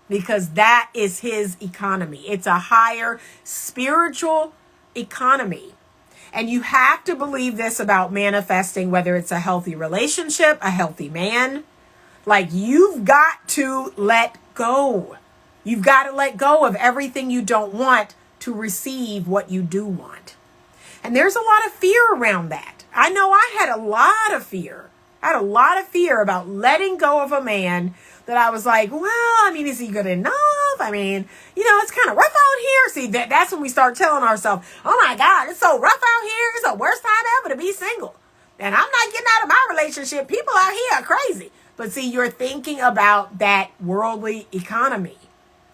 because that is his economy. It's a higher spiritual economy. And you have to believe this about manifesting, whether it's a healthy relationship, a healthy man. Like, you've got to let go. You've got to let go of everything you don't want to receive what you do want. And there's a lot of fear around that. I know I had a lot of fear. I had a lot of fear about letting go of a man that I was like, well, is he good enough? It's kind of rough out here. See, that's when we start telling ourselves, oh my God, it's so rough out here. It's the worst time ever to be single. And I'm not getting out of my relationship. People out here are crazy. But see, you're thinking about that worldly economy.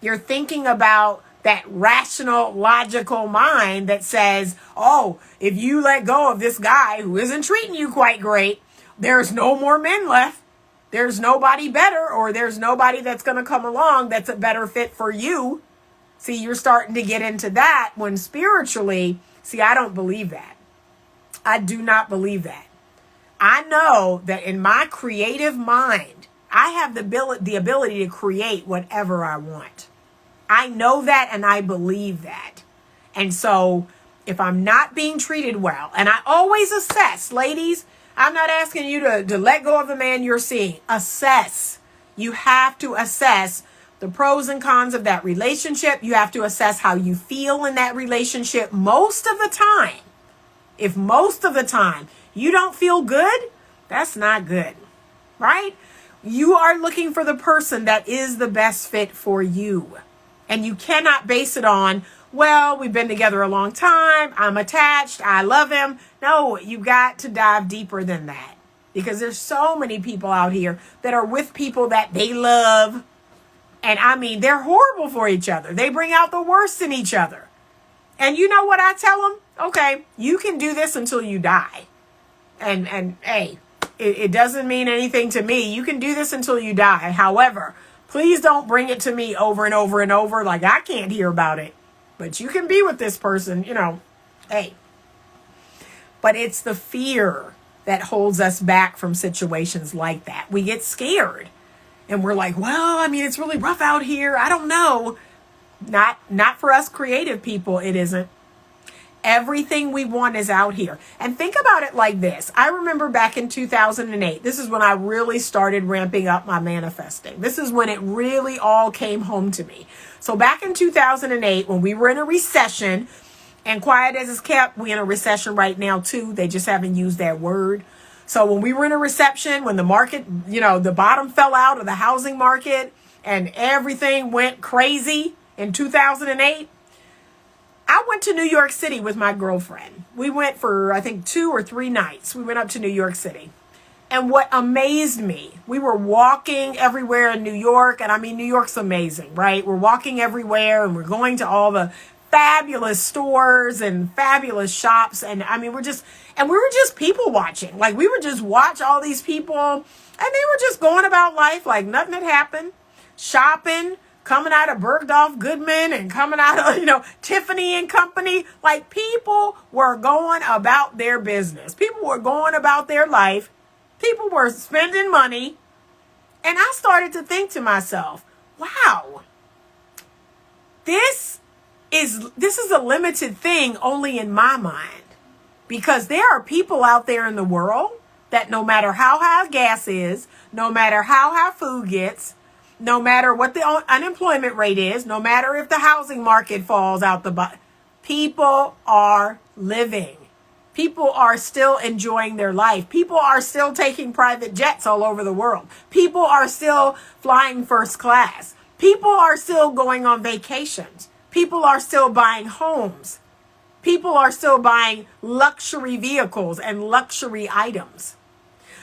You're thinking about that rational, logical mind that says, oh, if you let go of this guy who isn't treating you quite great, there's no more men left. There's nobody better, or there's nobody that's going to come along that's a better fit for you. See, you're starting to get into that when spiritually, see, I don't believe that. I do not believe that. I know that in my creative mind, I have the ability to create whatever I want. I know that, and I believe that. And so if I'm not being treated well, and I always assess, ladies, I'm not asking you to let go of the man you're seeing. Assess. You have to assess the pros and cons of that relationship. You have to assess how you feel in that relationship most of the time. If most of the time you don't feel good, that's not good, right? You are looking for the person that is the best fit for you. And you cannot base it on, well, we've been together a long time, I'm attached, I love him. No, you got to dive deeper than that, because there's so many people out here that are with people that they love. And they're horrible for each other. They bring out the worst in each other. And you know what I tell them? Okay, you can do this until you die. And hey, it doesn't mean anything to me. You can do this until you die. However, please don't bring it to me over and over and over. Like, I can't hear about it. But you can be with this person, hey. But it's the fear that holds us back from situations like that. We get scared. And we're like, well, it's really rough out here. I don't know. Not for us creative people, it isn't. Everything we want is out here. And think about it like this. I remember back in 2008, this is when I really started ramping up my manifesting. This is when it really all came home to me. So back in 2008, when we were in a recession, and quiet as it's kept, we're in a recession right now too. They just haven't used that word. So when we were in a recession, when the market, the bottom fell out of the housing market and everything went crazy in 2008, I went to New York City with my girlfriend. We went for, I think, 2 or 3 nights. We went up to New York City. And what amazed me, we were walking everywhere in New York. And New York's amazing, right? We're walking everywhere and we're going to all the fabulous stores and fabulous shops. And we were just people watching. Like, we would just watch all these people, and they were just going about life like nothing had happened. Shopping, coming out of Bergdorf Goodman and coming out of, Tiffany and Company. Like, people were going about their business. People were going about their life. People were spending money. And I started to think to myself, wow, this is a limited thing only in my mind, because there are people out there in the world that no matter how high gas is, no matter how high food gets, no matter what the unemployment rate is, no matter if the housing market falls out the butt, people are living. People are still enjoying their life. People are still taking private jets all over the world. People are still flying first class. People are still going on vacations. People are still buying homes. People are still buying luxury vehicles and luxury items.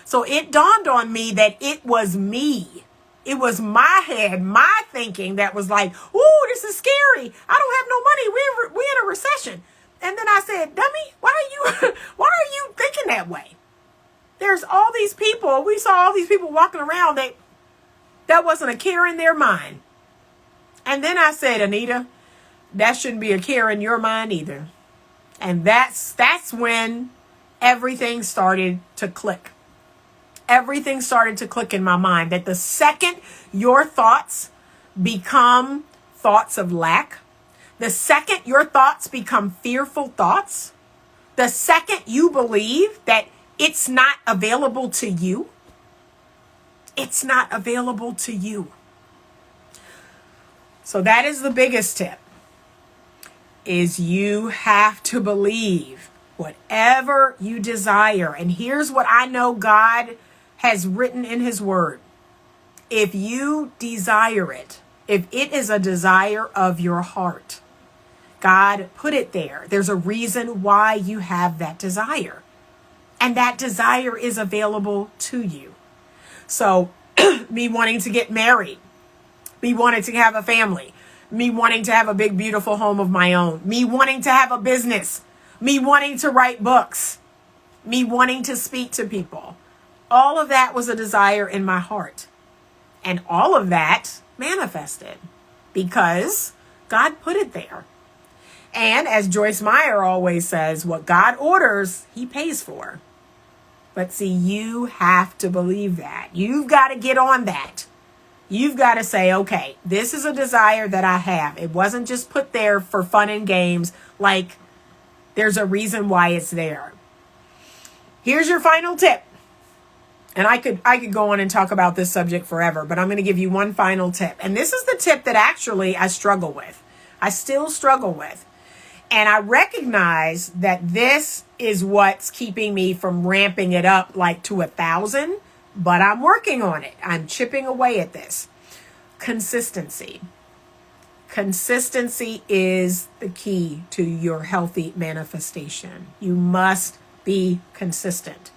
So it dawned on me that it was me. It was my head, my thinking that was like, ooh, this is scary. I don't have no money. We're in a recession. And then I said, dummy, why are you thinking that way? There's all these people. We saw all these people walking around that wasn't a care in their mind. And then I said, Anita, that shouldn't be a care in your mind either. And that's when everything started to click. Everything started to click in my mind that the second your thoughts become thoughts of lack, the second your thoughts become fearful thoughts, the second you believe that it's not available to you, it's not available to you. So that is the biggest tip, is you have to believe whatever you desire. And here's what I know God has written in his word. If you desire it, if it is a desire of your heart, God put it there. There's a reason why you have that desire. And that desire is available to you. So me wanting to get married, me wanting to have a family, me wanting to have a big, beautiful home of my own, me wanting to have a business, me wanting to write books, me wanting to speak to people. All of that was a desire in my heart. And all of that manifested because God put it there. And as Joyce Meyer always says, what God orders, he pays for. But see, you have to believe that. You've got to get on that. You've got to say, okay, this is a desire that I have. It wasn't just put there for fun and games. Like, there's a reason why it's there. Here's your final tip. And I could go on and talk about this subject forever, but I'm going to give you one final tip. And this is the tip that actually I struggle with. I still struggle with. And I recognize that this is what's keeping me from ramping it up like to 1,000, but I'm working on it. I'm chipping away at this. Consistency. Consistency is the key to your healthy manifestation. You must be consistent.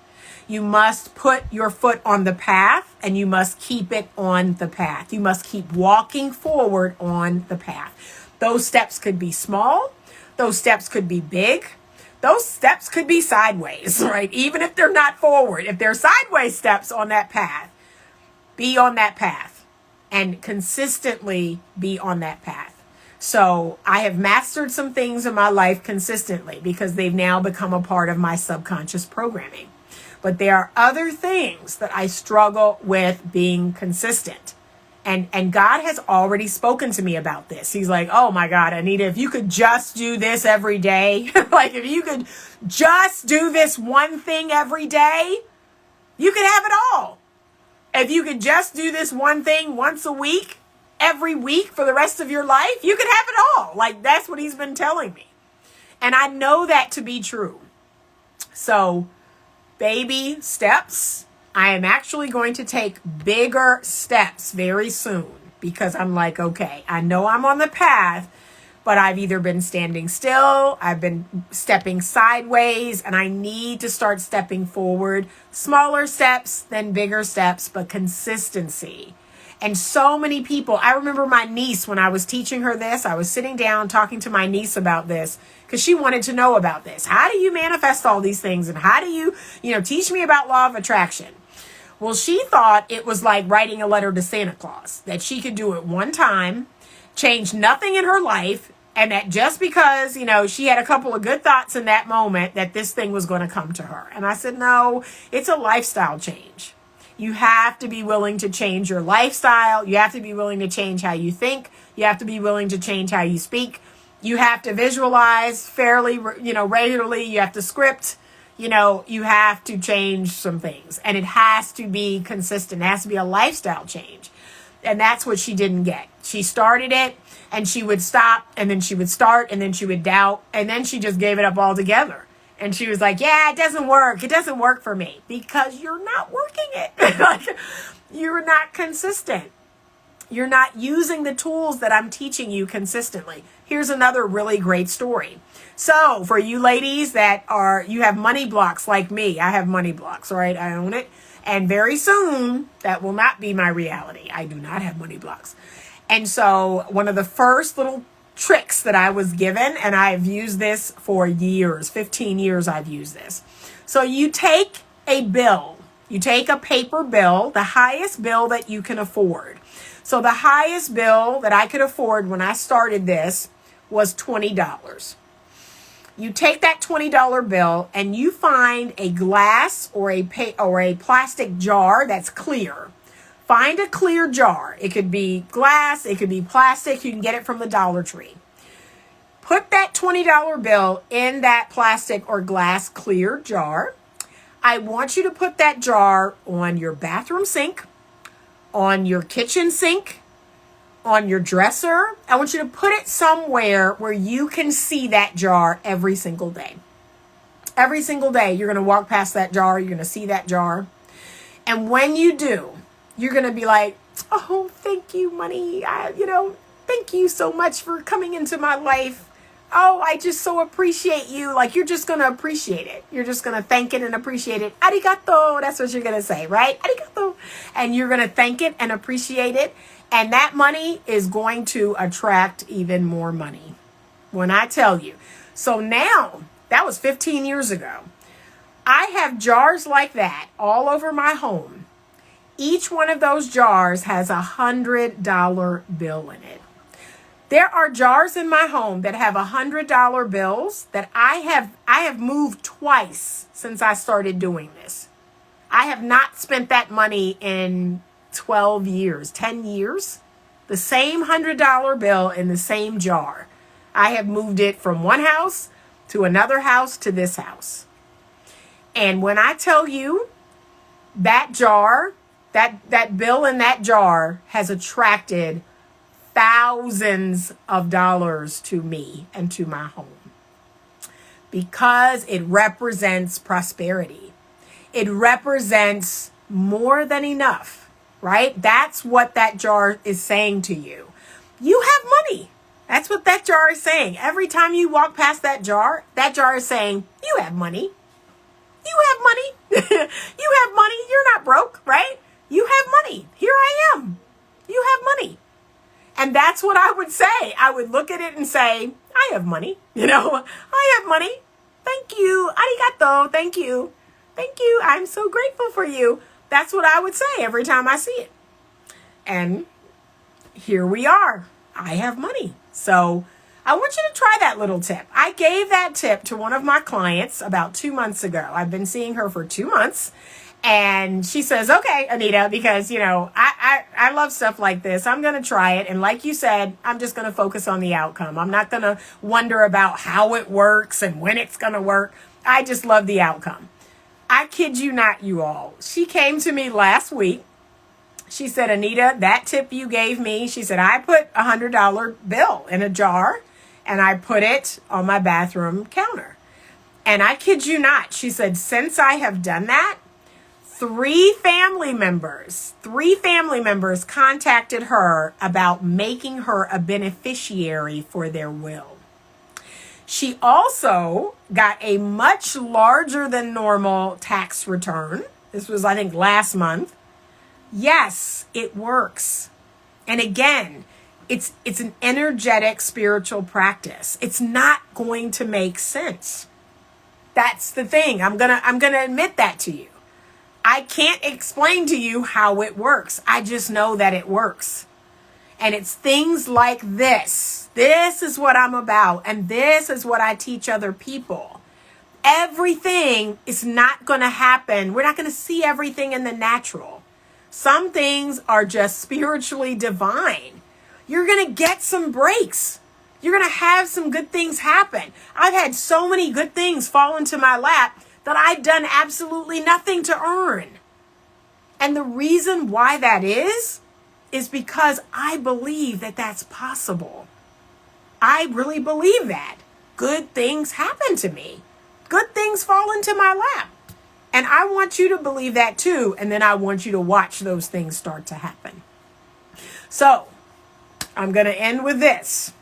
You must put your foot on the path and you must keep it on the path. You must keep walking forward on the path. Those steps could be small. Those steps could be big. Those steps could be sideways, right? Even if they're not forward, if they're sideways steps on that path, be on that path and consistently be on that path. So I have mastered some things in my life consistently because they've now become a part of my subconscious programming. But there are other things that I struggle with being consistent. And God has already spoken to me about this. He's like, oh my God, Anita, if you could just do this every day, like if you could just do this one thing every day, you could have it all. If you could just do this one thing once a week, every week for the rest of your life, you could have it all. Like that's what he's been telling me. And I know that to be true. So baby steps. I am actually going to take bigger steps very soon because I'm like, okay, I know I'm on the path, but I've either been standing still, I've been stepping sideways, and I need to start stepping forward. Smaller steps, then bigger steps, but consistency. And so many people, I remember my niece when I was teaching her this, I was sitting down talking to my niece about this because she wanted to know about this. How do you manifest all these things? And how do you teach me about law of attraction? Well, she thought it was like writing a letter to Santa Claus, that she could do it one time, change nothing in her life, and that just because, she had a couple of good thoughts in that moment, that this thing was going to come to her. And I said, no, it's a lifestyle change. You have to be willing to change your lifestyle. You have to be willing to change how you think. You have to be willing to change how you speak. You have to visualize fairly, regularly. You have to script. you have to change some things, and it has to be consistent. It has to be a lifestyle change. And that's what she didn't get. She started it and she would stop, and then she would start, and then she would doubt, and then she just gave it up altogether. And she was like, yeah, it doesn't work. It doesn't work for me, because you're not working it. Like, you're not consistent. You're not using the tools that I'm teaching you consistently. Here's another really great story. So for you ladies you have money blocks like me. I have money blocks, right? I own it. And very soon, that will not be my reality. I do not have money blocks. And so one of the first little tricks that I was given, and I've used this for years, 15 years I've used this. So you take a bill, you take a paper bill, the highest bill that you can afford. So the highest bill that I could afford when I started this was $20. You take that $20 bill and you find a glass or a plastic jar that's clear. Find a clear jar. It could be glass, it could be plastic. You can get it from the Dollar Tree. Put that $20 bill in that plastic or glass clear jar. I want you to put that jar on your bathroom sink, on your kitchen sink, on your dresser. I want you to put it somewhere where you can see that jar every single day. Every single day, you're going to walk past that jar. You're going to see that jar. And when you do, you're going to be like, oh, thank you, money. Thank you so much for coming into my life. Oh, I just so appreciate you. Like, you're just going to appreciate it. You're just going to thank it and appreciate it. Arigato. That's what you're going to say, right? Arigato. And you're going to thank it and appreciate it. And that money is going to attract even more money when I tell you. So now, that was 15 years ago. I have jars like that all over my home. Each one of those jars has $100 bill in it. There are jars in my home that have $100 bills that I have moved twice since I started doing this. I have not spent that money in 12 years, 10 years. The same $100 bill in the same jar. I have moved it from one house to another house to this house. And when I tell you that jar, that bill in that jar has attracted thousands of dollars to me and to my home, because it represents prosperity. It represents more than enough, right? That's what that jar is saying to you. You have money. That's what that jar is saying. Every time you walk past that jar is saying, you have money. You have money. You have money. You're not broke, right? You have money. Here I am. You have money. And that's what I would say. I would look at it and say, I have money. I have money. Thank you. Arigato. Thank you. Thank you. I'm so grateful for you. That's what I would say every time I see it. And here we are. I have money. So I want you to try that little tip. I gave that tip to one of my clients about 2 months ago. I've been seeing her for 2 months. And she says, okay, Anita, because, I love stuff like this. I'm going to try it. And like you said, I'm just going to focus on the outcome. I'm not going to wonder about how it works and when it's going to work. I just love the outcome. I kid you not, you all. She came to me last week. She said, Anita, that tip you gave me, she said, I put a $100 bill in a jar and I put it on my bathroom counter. And I kid you not, she said, since I have done that, three family members contacted her about making her a beneficiary for their will. She also got a much larger than normal tax return. This was, I think, last month. Yes, it works. And again, it's an energetic spiritual practice. It's not going to make sense. That's the thing. I'm gonna admit that to you. I can't explain to you how it works. I just know that it works. And it's things like this. This is what I'm about. And this is what I teach other people. Everything is not going to happen. We're not going to see everything in the natural. Some things are just spiritually divine. You're going to get some breaks. You're going to have some good things happen. I've had so many good things fall into my lap that I'd done absolutely nothing to earn. And the reason why that is because I believe that that's possible. I really believe that. Good things happen to me. Good things fall into my lap. And I want you to believe that too. And then I want you to watch those things start to happen. So I'm going to end with this.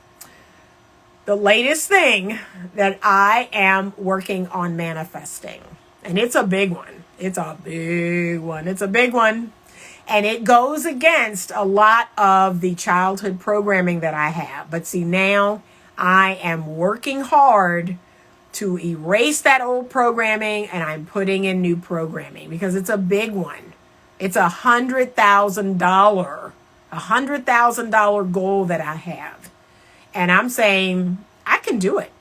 The latest thing that I am working on manifesting, and it's a big one. It's a big one. It's a big one. And it goes against a lot of the childhood programming that I have. But see, now I am working hard to erase that old programming, and I'm putting in new programming because it's a big one. It's $100,000 goal that I have. And I'm saying, I can do it.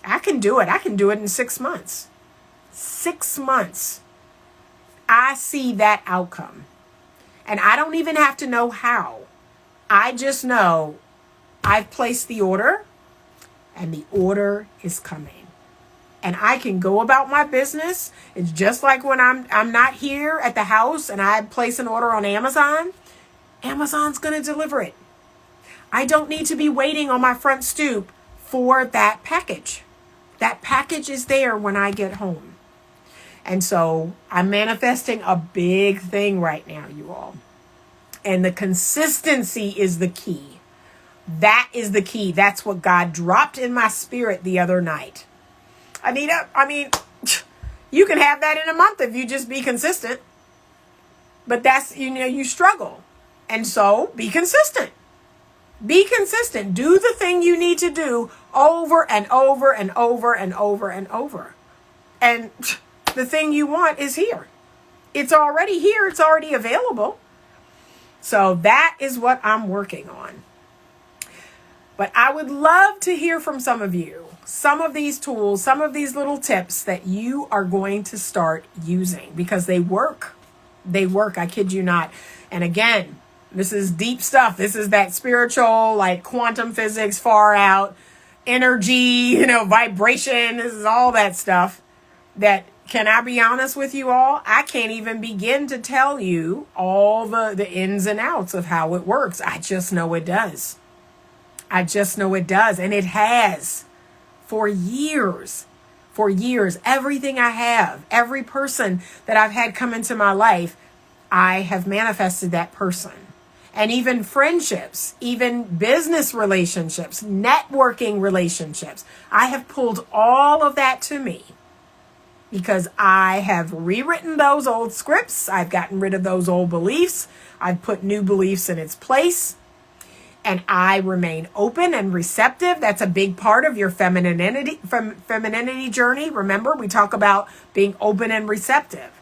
I can do it. I can do it in 6 months. 6 months. I see that outcome. And I don't even have to know how. I just know I've placed the order and the order is coming. And I can go about my business. It's just like when I'm not here at the house and I place an order on Amazon. Amazon's going to deliver it. I don't need to be waiting on my front stoop for that package. That package is there when I get home. And so I'm manifesting a big thing right now, you all. And the consistency is the key. That is the key. That's what God dropped in my spirit the other night. Anita, you can have that in a month if you just be consistent. But that's, you struggle. And so be consistent. Be consistent. Do the thing you need to do over and over and over and over and over. And the thing you want is here. It's already here. It's already available. So that is what I'm working on. But I would love to hear from some of you, some of these tools, some of these little tips that you are going to start using because they work. They work. I kid you not. And again, this is deep stuff. This is that spiritual, like quantum physics, far out, energy, vibration. This is all that stuff that, can I be honest with you all? I can't even begin to tell you all the ins and outs of how it works. I just know it does. I just know it does. And it has for years. For years. Everything I have, every person that I've had come into my life, I have manifested that person. And even friendships, even business relationships, networking relationships. I have pulled all of that to me because I have rewritten those old scripts. I've gotten rid of those old beliefs. I've put new beliefs in its place. And I remain open and receptive. That's a big part of your femininity journey. Remember, we talk about being open and receptive.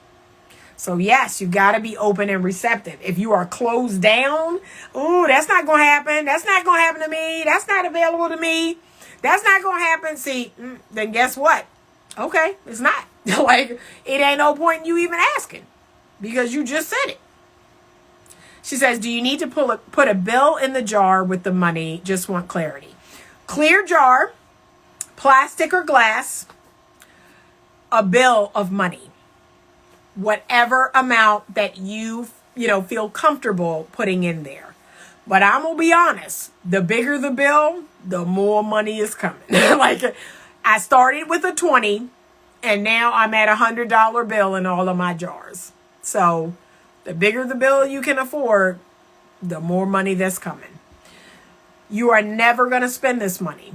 So yes, you got to be open and receptive. If you are closed down, that's not going to happen. That's not going to happen to me. That's not available to me. That's not going to happen. See, then guess what? Okay, it's not. Like, it ain't no point in you even asking because you just said it. She says, do you need to put a bill in the jar with the money? Just want clarity. Clear jar, plastic or glass, a bill of money. Whatever amount that you feel comfortable putting in there. But I'm going to be honest, the bigger the bill, the more money is coming. Like, I started with a 20 and now I'm at $100 bill in all of my jars. So the bigger the bill you can afford, the more money that's coming. You are never going to spend this money.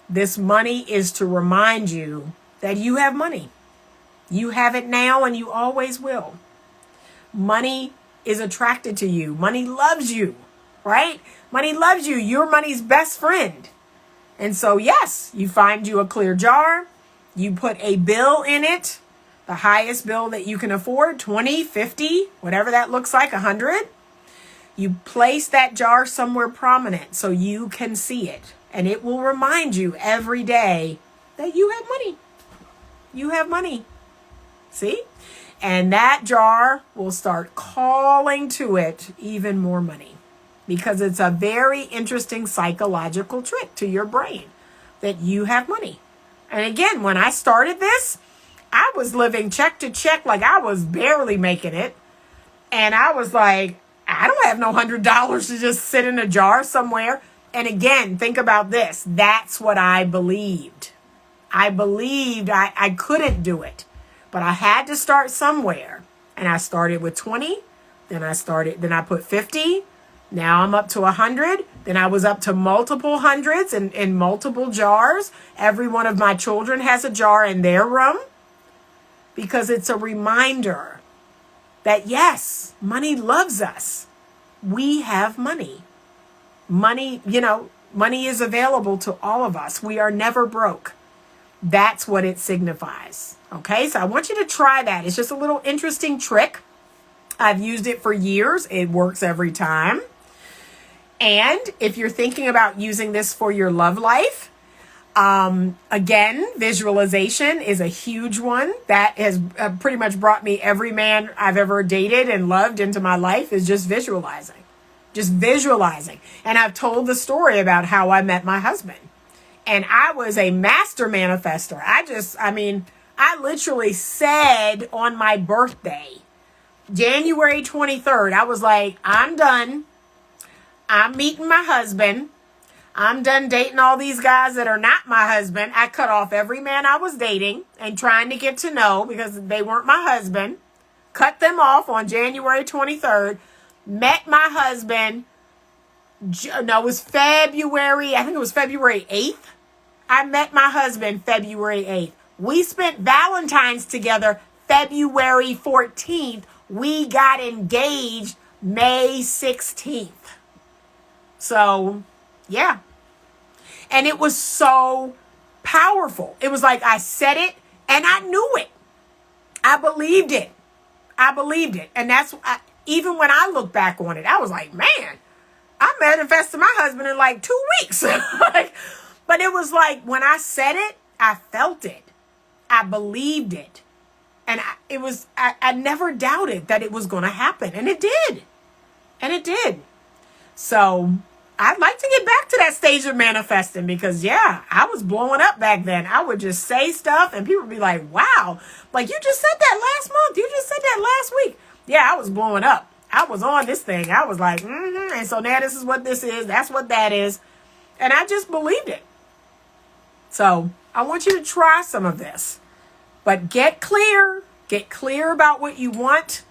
This money is to remind you that you have money. You have it now and you always will. Money is attracted to you. Money loves you, right? Money loves you. You're money's best friend. And so, yes, you find you a clear jar. You put a bill in it, the highest bill that you can afford, 20, 50, whatever that looks like, 100. You place that jar somewhere prominent so you can see it. And it will remind you every day that you have money. You have money. See? And that jar will start calling to it even more money because it's a very interesting psychological trick to your brain that you have money. And again, when I started this, I I was living check to check, like I was barely making it. And I was like, I don't have no $100 to just sit in a jar somewhere. And again, think about this. That's what I believed. I believed I couldn't do it, but I had to start somewhere. And I started with 20. Then I put 50. Now I'm up to 100. Then I was up to multiple hundreds and in multiple jars. Every one of my children has a jar in their room because it's a reminder that yes, money loves us. We have money. Money is available to all of us. We are never broke. That's what it signifies. Okay, so I want you to try that. It's just a little interesting trick. I've used it for years. It works every time. And if you're thinking about using this for your love life, again, visualization is a huge one. That has pretty much brought me every man I've ever dated and loved into my life is just visualizing. Just visualizing. And I've told the story about how I met my husband. And I was a master manifester. I literally said on my birthday, January 23rd, I was like, I'm done. I'm meeting my husband. I'm done dating all these guys that are not my husband. I cut off every man I was dating and trying to get to know because they weren't my husband. Cut them off on January 23rd. Met my husband. No, it was February. I think it was February 8th. I met my husband February 8th. We spent Valentine's together February 14th. We got engaged May 16th. So, yeah. And it was so powerful. It was like I said it and I knew it. I believed it. And that's, even when I look back on it, I was like, man, I manifested my husband in like 2 weeks. But it was like when I said it, I felt it. I believed it. And I never doubted that it was going to happen. And it did. So I'd like to get back to that stage of manifesting because, yeah, I was blowing up back then. I would just say stuff and people would be like, wow, like you just said that last month. You just said that last week. Yeah, I was blowing up. I was on this thing. I was like, And so now this is what this is. That's what that is. And I just believed it. So I want you to try some of this. But get clear. Get clear about what you want.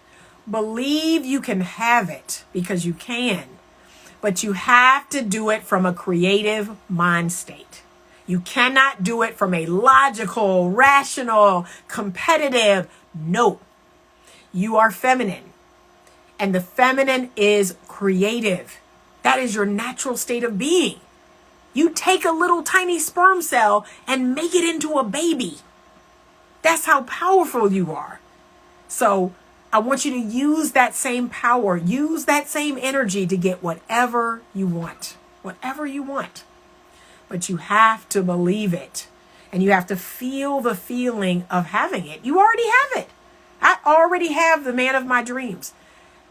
Believe you can have it because you can. But you have to do it from a creative mind state. You cannot do it from a logical, rational, competitive. No. You are feminine. And the feminine is creative. That is your natural state of being. You take a little tiny sperm cell and make it into a baby. That's how powerful you are. So I want you to use that same power, use that same energy to get whatever you want. Whatever you want. But you have to believe it. And you have to feel the feeling of having it. You already have it. I already have the man of my dreams.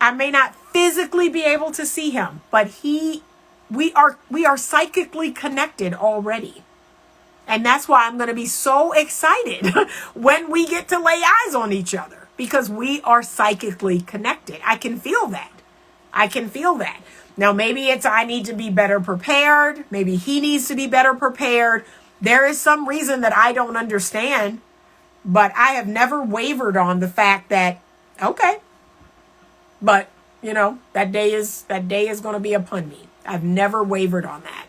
I may not physically be able to see him, but we are psychically connected already. And that's why I'm going to be so excited when we get to lay eyes on each other because we are psychically connected. I can feel that. Now, maybe it's I need to be better prepared. Maybe he needs to be better prepared. There is some reason that I don't understand, but I have never wavered on the fact that, okay, but that day is going to be upon me. I've never wavered on that.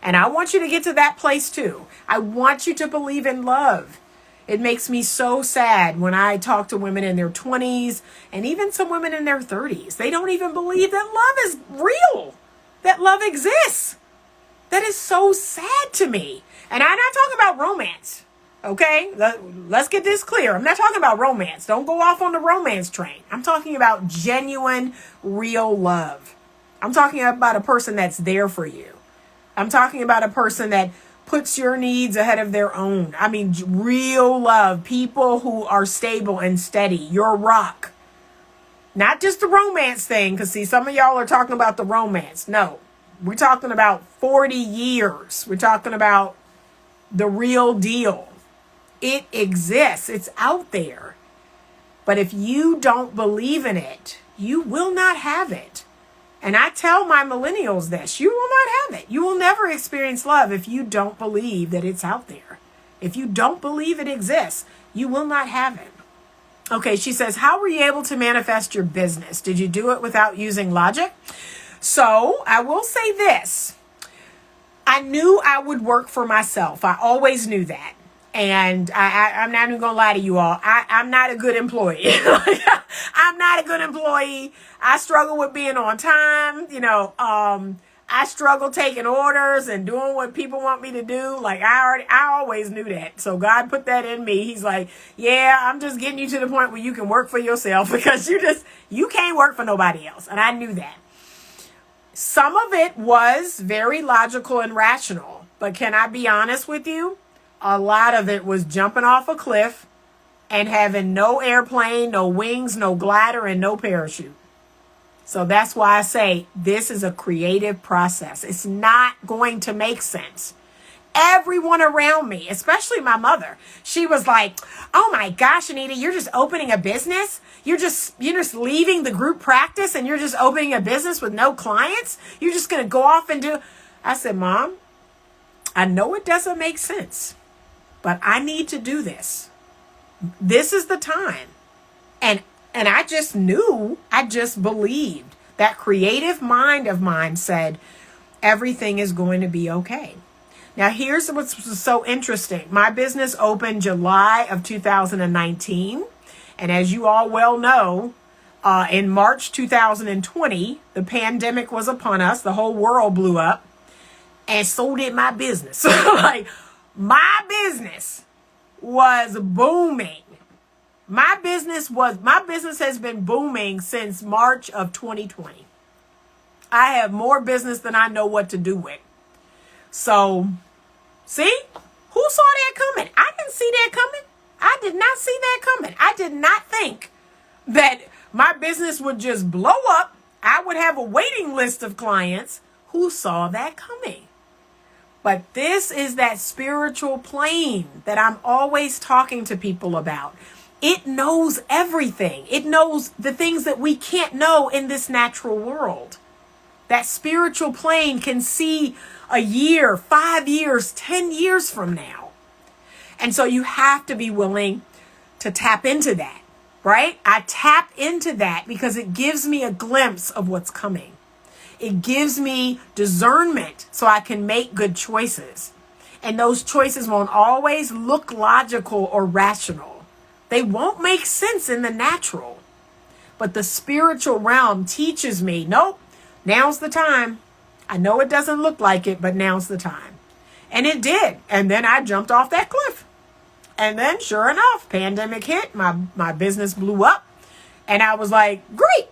And I want you to get to that place too. I want you to believe in love. It makes me so sad when I talk to women in their 20s and even some women in their 30s. They don't even believe that love is real, that love exists. That is so sad to me. And I'm not talking about romance. Okay, let's get this clear. I'm not talking about romance. Don't go off on the romance train. I'm talking about genuine, real love. I'm talking about a person that's there for you. I'm talking about a person that puts your needs ahead of their own. I mean, real love. People who are stable and steady. Your rock. Not just the romance thing, because see, some of y'all are talking about the romance. No, we're talking about 40 years. We're talking about the real deal. It exists. It's out there. But if you don't believe in it, you will not have it. And I tell my millennials this, you will not have it. You will never experience love if you don't believe that it's out there. If you don't believe it exists, you will not have it. Okay, she says, how were you able to manifest your business? Did you do it without using logic? So I will say this. I knew I would work for myself. I always knew that. And I'm not even going to lie to you all. I'm not a good employee. I'm not a good employee. I struggle with being on time. I struggle taking orders and doing what people want me to do. Like I always knew that. So God put that in me. He's like, yeah, I'm just getting you to the point where you can work for yourself because you can't work for nobody else. And I knew that. Some of it was very logical and rational, but can I be honest with you? A lot of it was jumping off a cliff and having no airplane, no wings, no glider, and no parachute. So that's why I say this is a creative process. It's not going to make sense. Everyone around me, especially my mother, she was like, oh my gosh, Anita, you're just opening a business? You're just leaving the group practice and you're just opening a business with no clients? You're just going to go off and do... I said, Mom, I know it doesn't make sense, but I need to do this. This is the time. And I just knew, I just believed. That creative mind of mine said, everything is going to be okay. Now, here's what's so interesting. My business opened July of 2019. And as you all well know, in March 2020, the pandemic was upon us. The whole world blew up. And so did my business. Like, my business was booming. My business has been booming since March of 2020. I have more business than I know what to do with. So, see, who saw that coming? I didn't see that coming. I did not see that coming. I did not think that my business would just blow up. I would have a waiting list of clients. Who saw that coming? But this is that spiritual plane that I'm always talking to people about. It knows everything. It knows the things that we can't know in this natural world. That spiritual plane can see a year, 5 years, 10 years from now. And so you have to be willing to tap into that, right? I tap into that because it gives me a glimpse of what's coming. It gives me discernment so I can make good choices. And those choices won't always look logical or rational. They won't make sense in the natural. But the spiritual realm teaches me, nope, now's the time. I know it doesn't look like it, but now's the time. And it did. And then I jumped off that cliff. And then sure enough, pandemic hit, my business blew up. And I was like, great,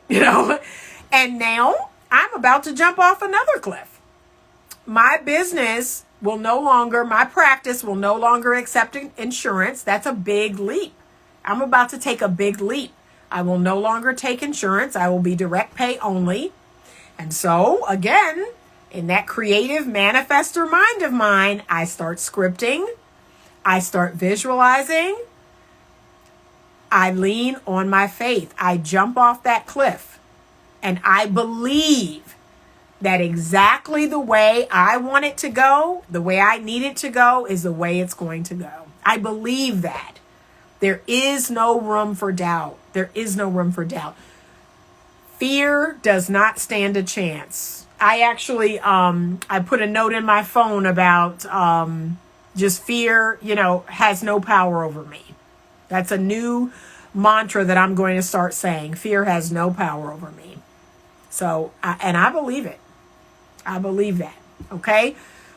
And now I'm about to jump off another cliff. My practice will no longer accept insurance. That's a big leap. I'm about to take a big leap. I will no longer take insurance. I will be direct pay only. And so, again, in that creative manifestor mind of mine, I start scripting. I start visualizing. I lean on my faith. I jump off that cliff. And I believe that exactly the way I want it to go, the way I need it to go, is the way it's going to go. I believe that. There is no room for doubt. There is no room for doubt. Fear does not stand a chance. I actually, I put a note in my phone about just fear, has no power over me. That's a new mantra that I'm going to start saying. Fear has no power over me. So, I believe it. I believe that. Okay.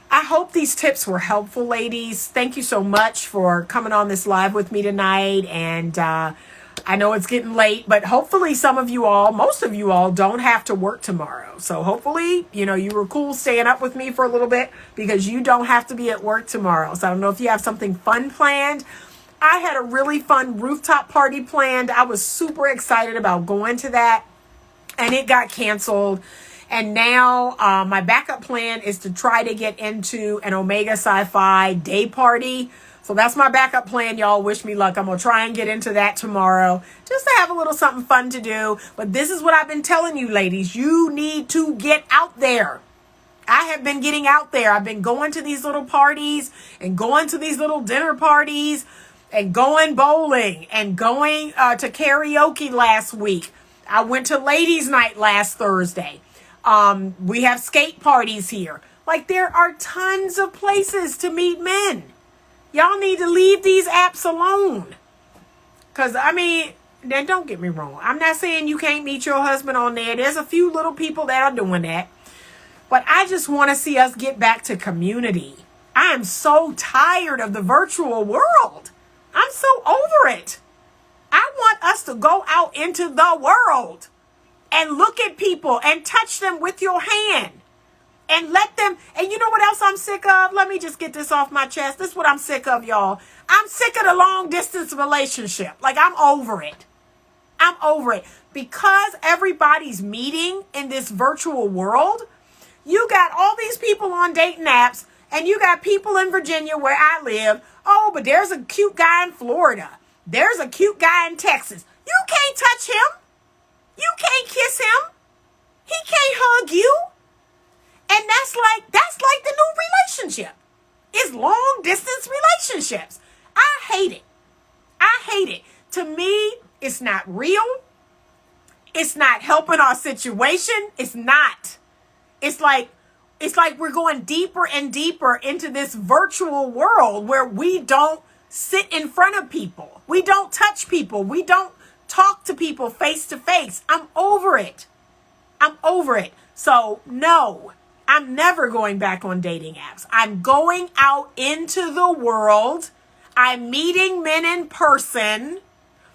I hope these tips were helpful, ladies. Thank you so much for coming on this live with me tonight. And I know it's getting late, but hopefully most of you all don't have to work tomorrow. So hopefully, you were cool staying up with me for a little bit because you don't have to be at work tomorrow. So I don't know if you have something fun planned. I had a really fun rooftop party planned. I was super excited about going to that, and it got canceled. And now my backup plan is to try to get into an Omega Sci-Fi day party. So that's my backup plan, y'all. Wish me luck. I'm going to try and get into that tomorrow just to have a little something fun to do. But this is what I've been telling you, ladies. You need to get out there. I have been getting out there. I've been going to these little parties and going to these little dinner parties and going bowling and going to karaoke last week. I went to ladies' night last Thursday. We have skate parties here. Like, there are tons of places to meet men. Y'all need to leave these apps alone. Because, I mean, then don't get me wrong. I'm not saying you can't meet your husband on there. There's a few little people that are doing that. But I just want to see us get back to community. I am so tired of the virtual world. I'm so over it. I want us to go out into the world and look at people and touch them with your hand. And let them, and you know what else I'm sick of? Let me just get this off my chest. This is what I'm sick of, y'all. I'm sick of the long distance relationship. Like, I'm over it. I'm over it. Because everybody's meeting in this virtual world, you got all these people on dating apps, and you got people in Virginia where I live. Oh, but there's a cute guy in Florida. There's a cute guy in Texas. You can't touch him. You can't kiss him. He can't hug you. And that's like the new relationship. It's long distance relationships. I hate it. I hate it. To me, it's not real. It's not helping our situation. It's not. It's like we're going deeper and deeper into this virtual world where we don't sit in front of people. We don't touch people. We don't talk to people face to face. I'm over it. I'm over it. So no, I'm never going back on dating apps. I'm going out into the world. I'm meeting men in person.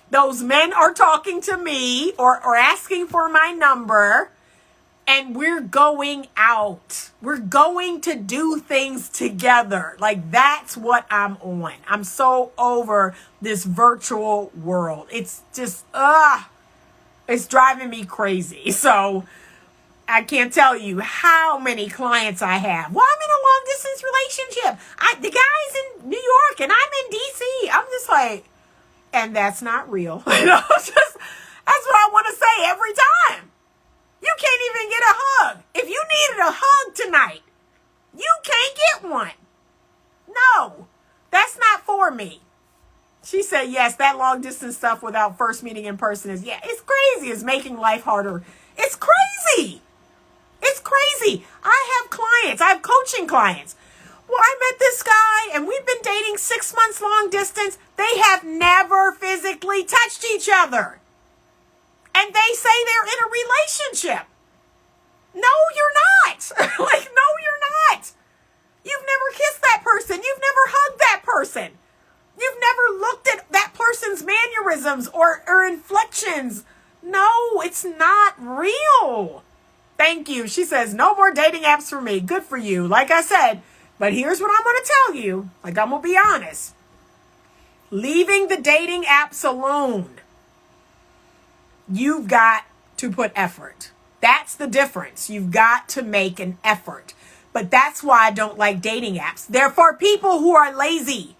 Those men are talking to me or asking for my number. And we're going out. We're going to do things together. Like, that's what I'm on. I'm so over this virtual world. It's just, it's driving me crazy. So I can't tell you how many clients I have. Well, I'm in a long distance relationship. The guy's in New York and I'm in DC. I'm just like, and that's not real. You know, that's what I want to say every time. You can't even get a hug. If you needed a hug tonight, you can't get one. No, that's not for me. She said, yes, that long distance stuff without first meeting in person is, yeah, it's crazy. It's making life harder. It's crazy. It's crazy. I have clients. I have coaching clients. Well, I met this guy and we've been dating 6 months long distance. They have never physically touched each other. And they say they're in a relationship. No, you're not. Like, no, you're not. You've never kissed that person. You've never hugged that person. You've never looked at that person's mannerisms or inflections. No, it's not real. Thank you. She says, no more dating apps for me. Good for you. Like I said, but here's what I'm going to tell you. Like, I'm going to be honest. Leaving the dating apps alone. You've got to put effort. That's the difference. You've got to make an effort. But that's why I don't like dating apps. They're for people who are lazy.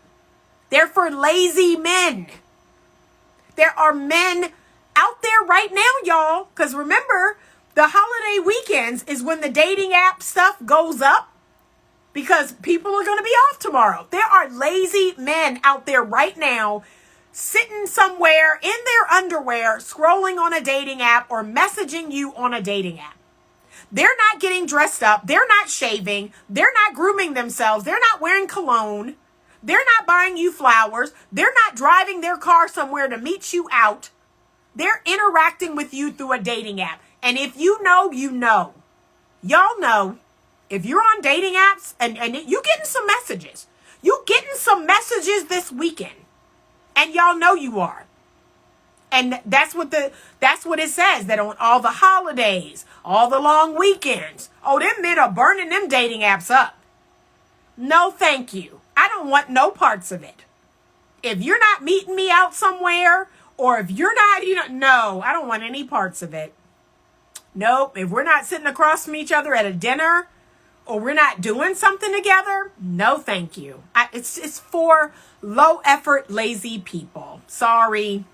They're for lazy men. There are men out there right now, y'all. Because remember, the holiday weekends is when the dating app stuff goes up. Because people are going to be off tomorrow. There are lazy men out there right now sitting somewhere in their underwear, scrolling on a dating app or messaging you on a dating app. They're not getting dressed up. They're not shaving. They're not grooming themselves. They're not wearing cologne. They're not buying you flowers. They're not driving their car somewhere to meet you out. They're interacting with you through a dating app. And if you know, you know. Y'all know, if you're on dating apps and you getting some messages. You getting some messages this weekend. And y'all know you are. And that's what it says, that on all the holidays, all the long weekends, oh, them men are burning them dating apps up. No, thank you. I don't want no parts of it. If you're not meeting me out somewhere, or if you're not, no, I don't want any parts of it. Nope. If we're not sitting across from each other at a dinner or we're not doing something together, no thank you. It's for low effort, lazy people. Sorry,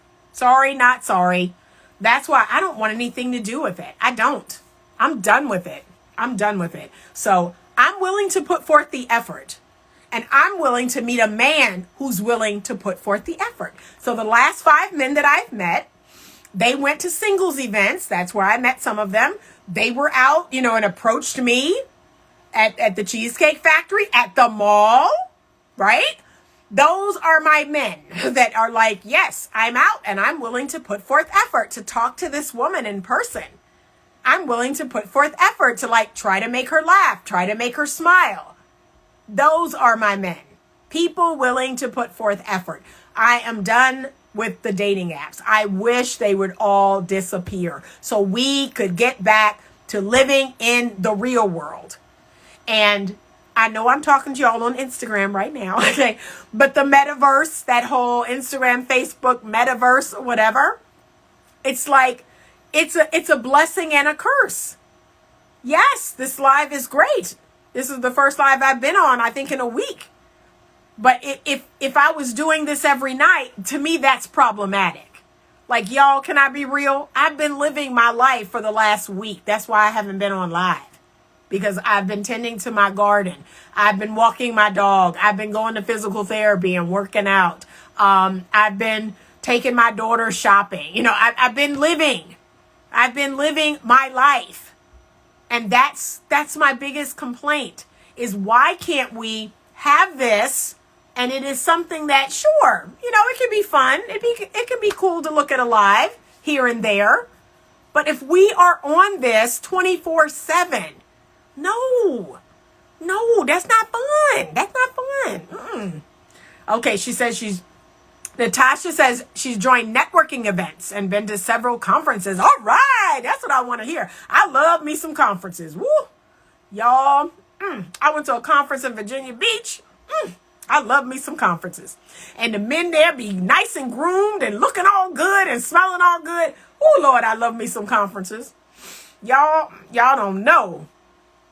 not sorry. That's why I don't want anything to do with it. I don't. I'm done with it. So I'm willing to put forth the effort. And I'm willing to meet a man who's willing to put forth the effort. So the last 5 men that I've met, they went to singles events. That's where I met some of them. They were out, and approached me at the Cheesecake Factory, at the mall, right? Those are my men that are like, yes, I'm out and I'm willing to put forth effort to talk to this woman in person. I'm willing to put forth effort to try to make her laugh, try to make her smile. Those are my men. People willing to put forth effort. I am done with the dating apps. I wish they would all disappear so we could get back to living in the real world. And I know I'm talking to y'all on Instagram right now, okay? But the metaverse, that whole Instagram, Facebook metaverse, whatever, it's it's a blessing and a curse. Yes, this live is great. This is the first live I've been on, I think, in a week. But if I was doing this every night, to me, that's problematic. Y'all, can I be real? I've been living my life for the last week. That's why I haven't been on live. Because I've been tending to my garden. I've been walking my dog. I've been going to physical therapy and working out. I've been taking my daughter shopping. I've been living. I've been living my life. And that's my biggest complaint is why can't we have this? And it is something that, sure, it can be fun. It can be cool to look at a live here and there. But if we are on this 24/7, no, that's not fun. That's not fun. Okay, Natasha says she's joined networking events and been to several conferences. All right, that's what I want to hear. I love me some conferences. Woo, y'all. I went to a conference in Virginia Beach. I love me some conferences. And the men there be nice and groomed and looking all good and smelling all good. Oh, Lord, I love me some conferences. Y'all don't know.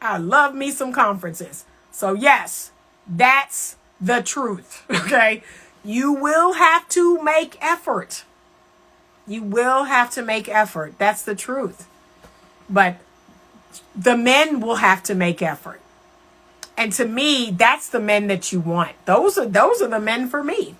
I love me some conferences. So, yes, that's the truth, okay? You will have to make effort. You will have to make effort. That's the truth. But the men will have to make effort. And to me, that's the men that you want. Those are the men for me.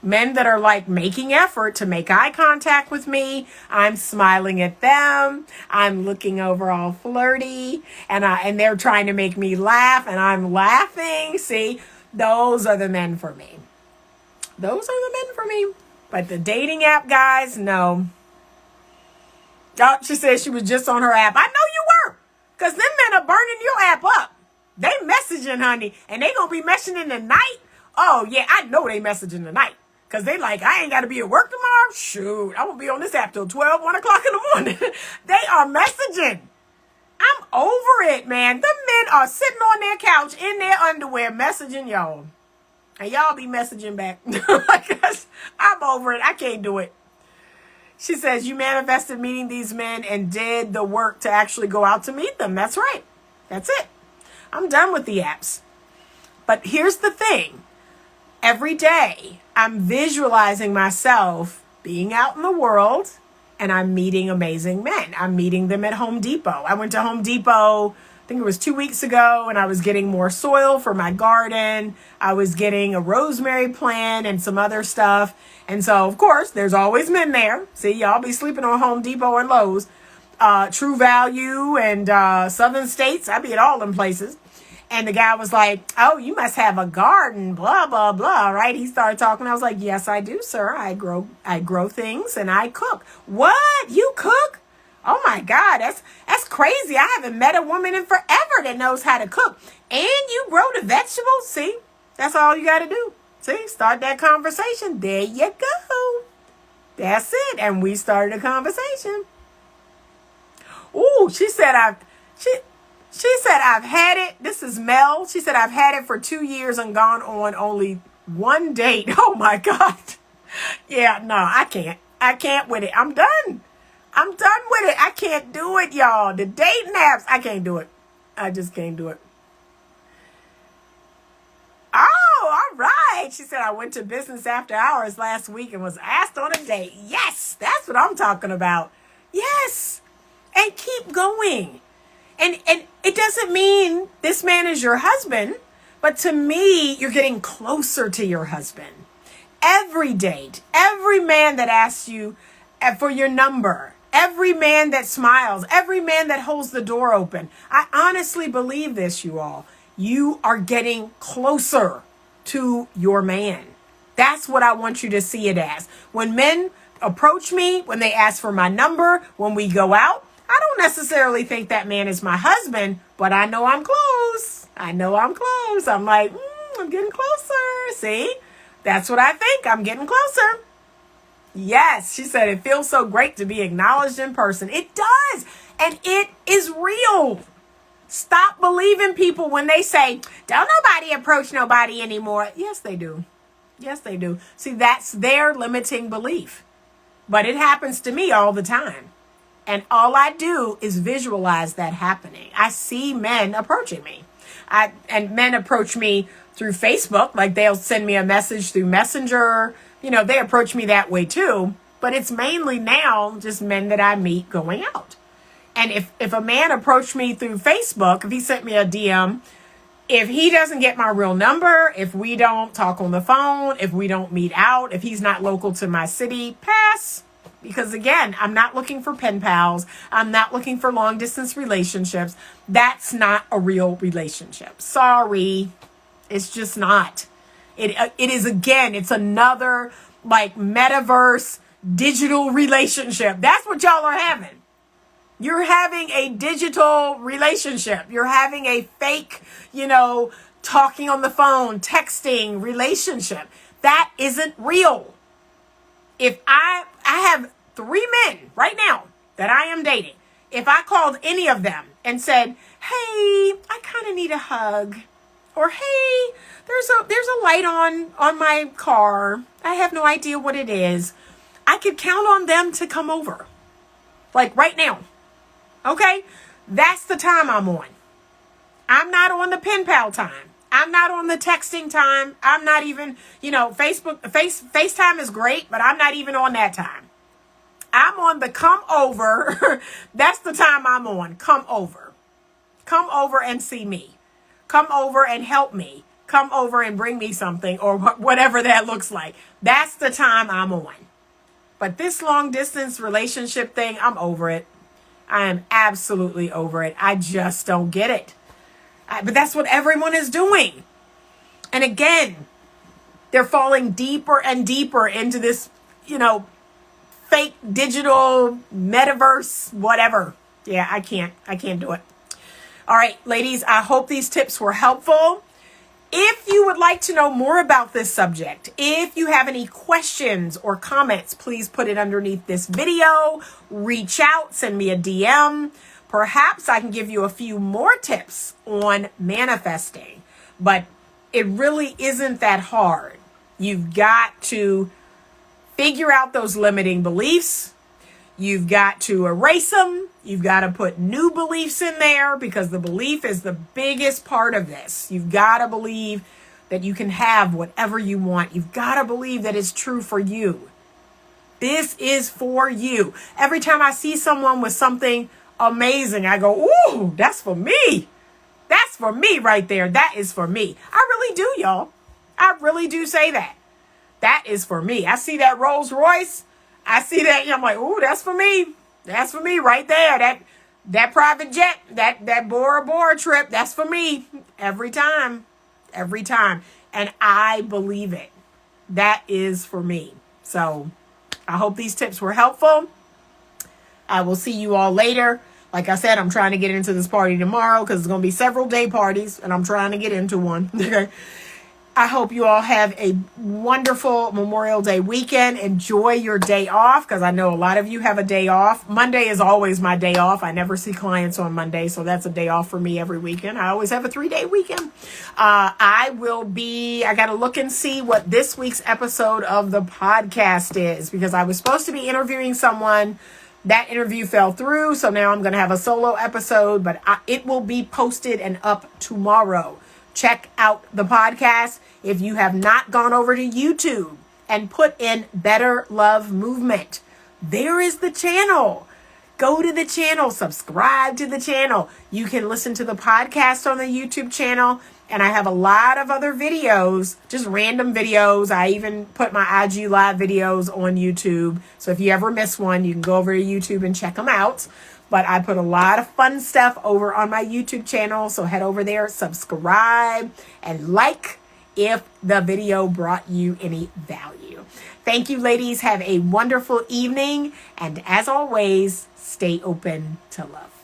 Men that are making effort to make eye contact with me. I'm smiling at them. I'm looking over all flirty. And they're trying to make me laugh. And I'm laughing. See, those are the men for me. Those are the men for me. But the dating app guys, no. Oh, she said she was just on her app. I know you were. Because them men are burning your app up. They messaging, honey. And they going to be messaging tonight. Oh, yeah, I know they messaging tonight. Because they I ain't got to be at work tomorrow. Shoot, I won't be on this app till 12, 1 o'clock in the morning. They are messaging. I'm over it, man. The men are sitting on their couch in their underwear messaging y'all. And y'all be messaging back. I'm over it. I can't do it. She says, you manifested meeting these men and did the work to actually go out to meet them. That's right. That's it. I'm done with the apps. But here's the thing. Every day, I'm visualizing myself being out in the world and I'm meeting amazing men. I'm meeting them at Home Depot. I went to Home Depot, I think it was 2 weeks ago, and I was getting more soil for my garden. I was getting a rosemary plant and some other stuff. And so, of course, there's always men there. See, y'all be sleeping on Home Depot or Lowe's. True Value and Southern States. I be at all them places. And the guy was like, oh, you must have a garden, blah, blah, blah, right? He started talking. I was like, yes, I do, sir. I grow things and I cook. What? You cook? Oh my God, that's crazy. I haven't met a woman in forever that knows how to cook. And you grow the vegetables. See, that's all you got to do. See, start that conversation. There you go. That's it. And we started a conversation. Ooh, she said I've had it. This is Mel. She said I've had it for 2 years and gone on only one date. Oh my God. Yeah, no, I can't with it. I'm done. I'm done with it. I can't do it, y'all. The dating apps, I can't do it. I just can't do it. right. She said, I went to business after hours last week and was asked on a date. Yes, that's what I'm talking about. Yes. And keep going. And it doesn't mean this man is your husband, but to me, you're getting closer to your husband. Every date, every man that asks you for your number, every man that smiles, every man that holds the door open. I honestly believe this, you all. You are getting closer to your man. That's what I want you to see it as. When men approach me, when they ask for my number, when we go out, I don't necessarily think that man is my husband, but I know I'm close. I'm like, I'm getting closer. See? That's what I think. I'm getting closer. Yes, she said, it feels so great to be acknowledged in person. It does. And it is real. Stop believing people when they say, don't nobody approach nobody anymore. Yes, they do. Yes, they do. See, that's their limiting belief. But it happens to me all the time. And all I do is visualize that happening. I see men approaching me. And men approach me through Facebook. Like they'll send me a message through Messenger. You know, they approach me that way too. But it's mainly now just men that I meet going out. And if a man approached me through Facebook, if he sent me a DM, if he doesn't get my real number, if we don't talk on the phone, if we don't meet out, if he's not local to my city, pass. Because again, I'm not looking for pen pals. I'm not looking for long distance relationships. That's not a real relationship. Sorry. It's just not. It is, again, it's another like metaverse digital relationship. That's what y'all are having. You're having a digital relationship. You're having a fake, talking on the phone, texting relationship. That isn't real. If I have 3 men right now that I am dating. If I called any of them and said, hey, I kind of need a hug. Or, hey, there's a light on my car. I have no idea what it is. I could count on them to come over. Like right now. Okay? That's the time I'm on. I'm not on the pen pal time. I'm not on the texting time. I'm not even, FaceTime is great, but I'm not even on that time. I'm on the come over. That's the time I'm on. Come over. Come over and see me. Come over and help me. Come over and bring me something or whatever that looks like. That's the time I'm on. But this long distance relationship thing, I'm over it. I am absolutely over it. I just don't get it. But that's what everyone is doing. And again, they're falling deeper and deeper into this, fake digital metaverse, whatever. Yeah, I can't do it. All right, ladies, I hope these tips were helpful. If you would like to know more about this subject, if you have any questions or comments, please put it underneath this video. Reach out, send me a DM. Perhaps I can give you a few more tips on manifesting, but it really isn't that hard. You've got to figure out those limiting beliefs. You've got to erase them. You've got to put new beliefs in there because the belief is the biggest part of this. You've got to believe that you can have whatever you want. You've got to believe that it's true for you. This is for you. Every time I see someone with something amazing, I go, ooh, that's for me. That's for me right there. That is for me. I really do, y'all. I really do say that. That is for me. I see that Rolls Royce. I see that. I'm like, ooh, that's for me. That's for me right there. That private jet, that Bora Bora trip, that's for me. Every time. Every time. And I believe it. That is for me. So I hope these tips were helpful. I will see you all later. Like I said, I'm trying to get into this party tomorrow because it's going to be several day parties and I'm trying to get into one. Okay. I hope you all have a wonderful Memorial Day weekend. Enjoy your day off because I know a lot of you have a day off. Monday is always my day off. I never see clients on Monday, so that's a day off for me every weekend. I always have a 3-day weekend. I got to look and see what this week's episode of the podcast is because I was supposed to be interviewing someone. That interview fell through, so now I'm going to have a solo episode, but it will be posted and up tomorrow. check out the podcast. If you have not gone over to YouTube and put in Better Love Movement, there is the channel. Go to the channel, subscribe to the channel. You can listen to the podcast on the YouTube channel. And I have a lot of other videos, just random videos. I even put my IG Live videos on YouTube. So if you ever miss one, you can go over to YouTube and check them out. But I put a lot of fun stuff over on my YouTube channel. So head over there, subscribe, and like if the video brought you any value. Thank you, ladies. Have a wonderful evening. And as always, stay open to love.